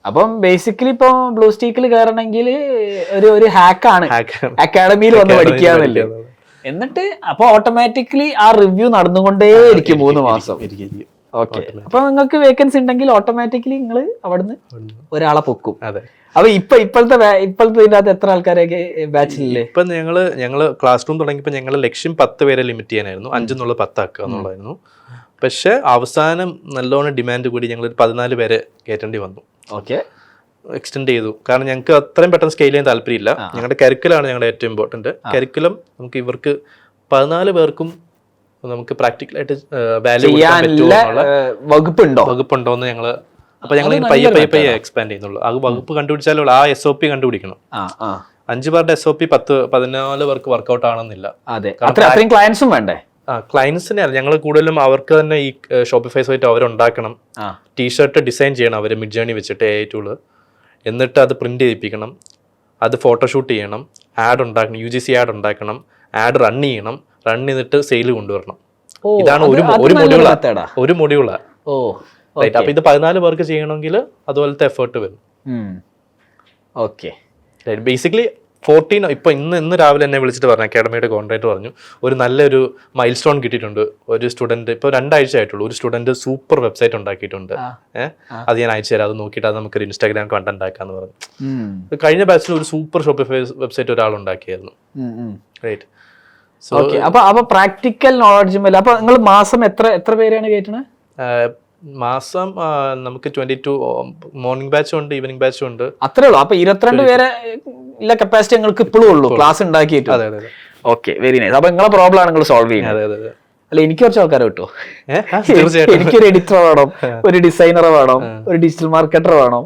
അപ്പം ബേസിക്കലി ഇപ്പൊ ബ്ലൂ സ്റ്റീക്കിൽ കയറണമെങ്കിൽ ഒരു ഹാക്കാണ് അക്കാഡമിയിൽ വന്ന് പഠിക്കാന്നല്ലേ. എന്നിട്ട് അപ്പൊ ഓട്ടോമാറ്റിക്കലി ആ റിവ്യൂ നടന്നുകൊണ്ടേയിരിക്കും 3 മാസം. ഓക്കെ. അപ്പൊ നിങ്ങൾക്ക് വേക്കൻസി ഉണ്ടെങ്കിൽ ഓട്ടോമാറ്റിക്കലി നിങ്ങൾ അവിടുന്ന് ഒരാളെ പൊക്കും. അപ്പൊ ഇപ്പോഴത്തെ ഇതിന്റെ അകത്ത് എത്ര ആൾക്കാരൊക്കെ ബാച്ചിലല്ലേ? ഇപ്പൊ ഞങ്ങള് ക്ലാസ് റൂം തുടങ്ങിയപ്പോ ഞങ്ങള് ലക്ഷ്യം 10 പേരെ ലിമിറ്റ് ചെയ്യാനായിരുന്നു, 5 എന്നുള്ളത് 10 ആക്കുക എന്നുള്ളതായിരുന്നു. പക്ഷെ അവസാനം നല്ലോണം ഡിമാൻഡ് കൂടി ഞങ്ങൾ 14 പേരെ കയറ്റേണ്ടി വന്നു. ഓക്കെ, എക്സ്റ്റെൻഡ് ചെയ്തു. കാരണം ഞങ്ങൾക്ക് അത്രയും പെട്ടെന്ന് സ്കെയിൽ ചെയ്യാൻ താല്പര്യമില്ല. ഞങ്ങളുടെ കരിക്കുലാണ് ഞങ്ങളുടെ ഏറ്റവും ഇമ്പോർട്ടന്റ്. കരിക്കുലം നമുക്ക് ഇവർക്ക് 14 പേർക്കും നമുക്ക് പ്രാക്ടിക്കലായിട്ട് വാല്യൂ വകുപ്പുണ്ടോ എന്ന് ഞങ്ങള് അപ്പൊ ഞങ്ങൾ പയ്യെ എക്സ്പാൻഡ് ചെയ്യുന്നുള്ളൂ. ആ വകുപ്പ് കണ്ടുപിടിച്ചാലും ആ SOP കണ്ടുപിടിക്കണം. 5 പേരുടെ SOP 14 പേർക്ക് വർക്ക്ഔട്ട് ആണെന്നില്ല. ക്ലയൻസും വേണ്ടേ? ക്ലയൻസിനെ ഞങ്ങൾ കൂടുതലും അവർക്ക് തന്നെ ഈ ഷോപ്പിഫൈ സൈറ്റ് അവരുണ്ടാക്കണം. ടീഷർട്ട് ഡിസൈൻ ചെയ്യണം അവർ മിഡ് ജേണി വെച്ചിട്ട് AI ടൂള്. എന്നിട്ട് അത് പ്രിന്റ് ചെയ്യിപ്പിക്കണം, അത് ഫോട്ടോഷൂട്ട് ചെയ്യണം, ആഡ് ഉണ്ടാക്കണം, UGC ആഡ് ഉണ്ടാക്കണം, ആഡ് റൺ ചെയ്യണം, റൺ ചെയ്തിട്ട് സെയിൽ കൊണ്ടുവരണം. ഇതാണ് ഒരു മൊഡ്യൂളാ. അപ്പൊ ഇത് 14 പേർക്ക് ചെയ്യണമെങ്കിൽ അതുപോലത്തെ എഫേർട്ട് വരും. ഓക്കെ. ബേസിക്കലി 14 ഇപ്പൊ ഇന്ന് രാവിലെ എന്നെ വിളിച്ചിട്ട് പറഞ്ഞു, അക്കാഡമിയുടെ കോൺട്രാക്ട് പറഞ്ഞു ഒരു നല്ലൊരു മൈൽ സ്റ്റോൺ കിട്ടിയിട്ടുണ്ട്. ഒരു സ്റ്റുഡന്റ് ഇപ്പൊ 2 ആഴ്ച ആയിട്ടുള്ളൂ, ഒരു സ്റ്റുഡന്റ് സൂപ്പർ വെബ്സൈറ്റ് ഉണ്ടാക്കിയിട്ടുണ്ട്. അത് ഞാൻ അയച്ചു തരാം, അത് നോക്കിയിട്ട് അത് നമുക്കൊരു ഇൻസ്റ്റാഗ്രാം കണ്ടന്റ് ആക്കാന്ന് പറഞ്ഞു. കഴിഞ്ഞ ബാച്ചിൽ ഒരു സൂപ്പർ ഷോപ്പിഫൈ വെബ്സൈറ്റ് ഒരാൾ ഉണ്ടാക്കിയായിരുന്നു. റൈറ്റ്. അപ്പൊ പ്രാക്ടിക്കൽ നോളജ്. അപ്പൊ നിങ്ങൾ മാസം എത്ര പേരാണ് കയറ്റുന്നത്? മാസം നമുക്ക് 22 മോർണിംഗ് ബാച്ചും ഉണ്ട്, ഈവനിങ് ബാച്ചും ഉണ്ട്. അത്രേ ഉള്ളൂ. അപ്പൊ 22 പേരെ കപ്പാസിറ്റി നിങ്ങൾക്ക് ഇപ്പോഴും ഉള്ളൂ ക്ലാസ് ഉണ്ടാക്കിയിട്ട്. Okay, very nice. അപ്പൊ നിങ്ങളെ പ്രോബ്ലം ആണ് നിങ്ങൾ സോൾവ് ചെയ്യുന്നത്. അല്ല, എനിക്ക് കുറച്ച് ആൾക്കാരെ കിട്ടുമോ? എനിക്കൊരു എഡിറ്റർ വേണം, ഒരു ഡിസൈനർ വേണം, ഒരു ഡിജിറ്റൽ മാർക്കറ്റർ വേണം.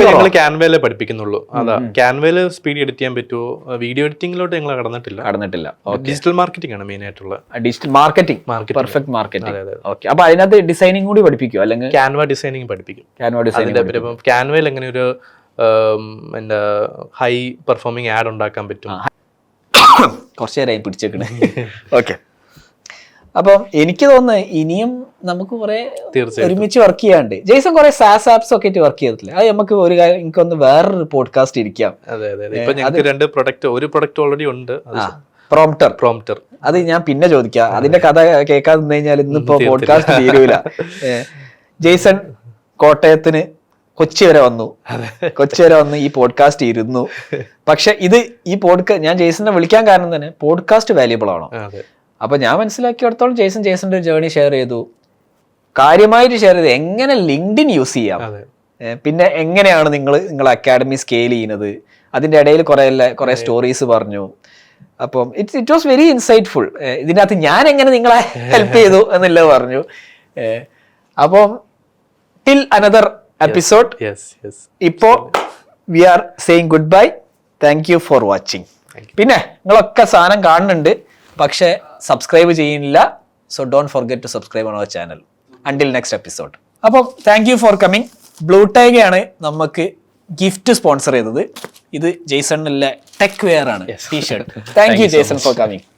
ഞങ്ങൾ ക്യാൻവയിലേ പഠിപ്പിക്കുന്നുള്ളൂ. അതാ ക്യാൻവയില് സ്പീഡ് എഡിറ്റ് ചെയ്യാൻ പറ്റുമോ? വീഡിയോ എഡിറ്റിംഗിലോട്ട് ഞങ്ങൾ കടന്നിട്ടില്ല. ഡിജിറ്റൽ മാർക്കറ്റിംഗ് ആണ് മെയിൻ ആയിട്ടുള്ള. Digital marketing, perfect marketing. Okay. അപ്പൊ അതിനകത്ത് ഡിസൈനിങ് കൂടി പഠിപ്പിക്കും, അല്ലെങ്കിൽ ക്യാൻവ ഡിസൈനിങ് പഠിപ്പിക്കും. ക്യാൻവയിൽ എങ്ങനെ ഒരു എന്താ ഹൈ പെർഫോമിംഗ് ആഡ് ഉണ്ടാക്കാൻ പറ്റും. കുറച്ചു നേരമായി പിടിച്ചേക്കണേ. ഓക്കെ. അപ്പം എനിക്ക് തോന്നുന്നു ഇനിയും നമുക്ക് കുറെ ഒരുമിച്ച് വർക്ക് ചെയ്യാണ്ട്. ജെയ്സൺ കുറെ സാസ് ആപ്സ് ഒക്കെ ആയിട്ട് വർക്ക് ചെയ്തിട്ടില്ല? അത് നമുക്ക് എനിക്കൊന്ന് വേറൊരു പോഡ്കാസ്റ്റ് ഇരിക്കാം. ഒരു പ്രൊഡക്റ്റ് ഓൾറെഡി ഉണ്ട്, പ്രോംപ്റ്റർ. അത് ഞാൻ പിന്നെ ചോദിക്കാം. അതിന്റെ കഥ കേൾക്കാതെ നിന്ന് കഴിഞ്ഞാൽ ഇന്നിപ്പോ പോഡ്കാസ്റ്റ് തീരൂല. ജെയ്സൺ കോട്ടയത്തിന് കൊച്ചി വരെ വന്നു, ഈ പോഡ്കാസ്റ്റ് ഇരുന്നു. പക്ഷെ ഇത് ഞാൻ ജെയ്സനെ വിളിക്കാൻ കാരണം തന്നെ പോഡ്കാസ്റ്റ് വാല്യുബിൾ ആണോ. അപ്പൊ ഞാൻ മനസ്സിലാക്കിയിടത്തോളം ജെയ്സന്റെ ജേർണി ഷെയർ ചെയ്തു, കാര്യമായിട്ട് ഷെയർ ചെയ്തു, എങ്ങനെ ലിങ്ക്ഡിൻ യൂസ് ചെയ്യാം, പിന്നെ എങ്ങനെയാണ് നിങ്ങൾ അക്കാഡമി സ്കെയിൽ ചെയ്യുന്നത്, അതിന്റെ ഇടയിൽ കുറെ സ്റ്റോറീസ് പറഞ്ഞു. അപ്പം ഇറ്റ് വാസ് വെരി ഇൻസൈറ്റ്ഫുൾ. ഇതിനകത്ത് ഞാൻ എങ്ങനെ നിങ്ങളെ ഹെൽപ്പ് ചെയ്തു എന്നുള്ളത് പറഞ്ഞു. അപ്പം ടിൽ അനദർ എപ്പിസോഡ്. ഇപ്പോ we are saying goodbye. Thank you for watching. പിന്നെ നിങ്ങളൊക്കെ സാധനം കാണുന്നുണ്ട്, പക്ഷെ സബ്സ്ക്രൈബ് ചെയ്യുന്നില്ല. So don't forget to subscribe on our channel. Until next episode. അപ്പം thank you for coming. Blue ടൈഗയാണ് നമുക്ക് ഗിഫ്റ്റ് സ്പോൺസർ ചെയ്തത്. ഇത് ജെയ്സണിലെ ടെക് വെയർ ആണ്, T shirt. Thank you Jason for coming.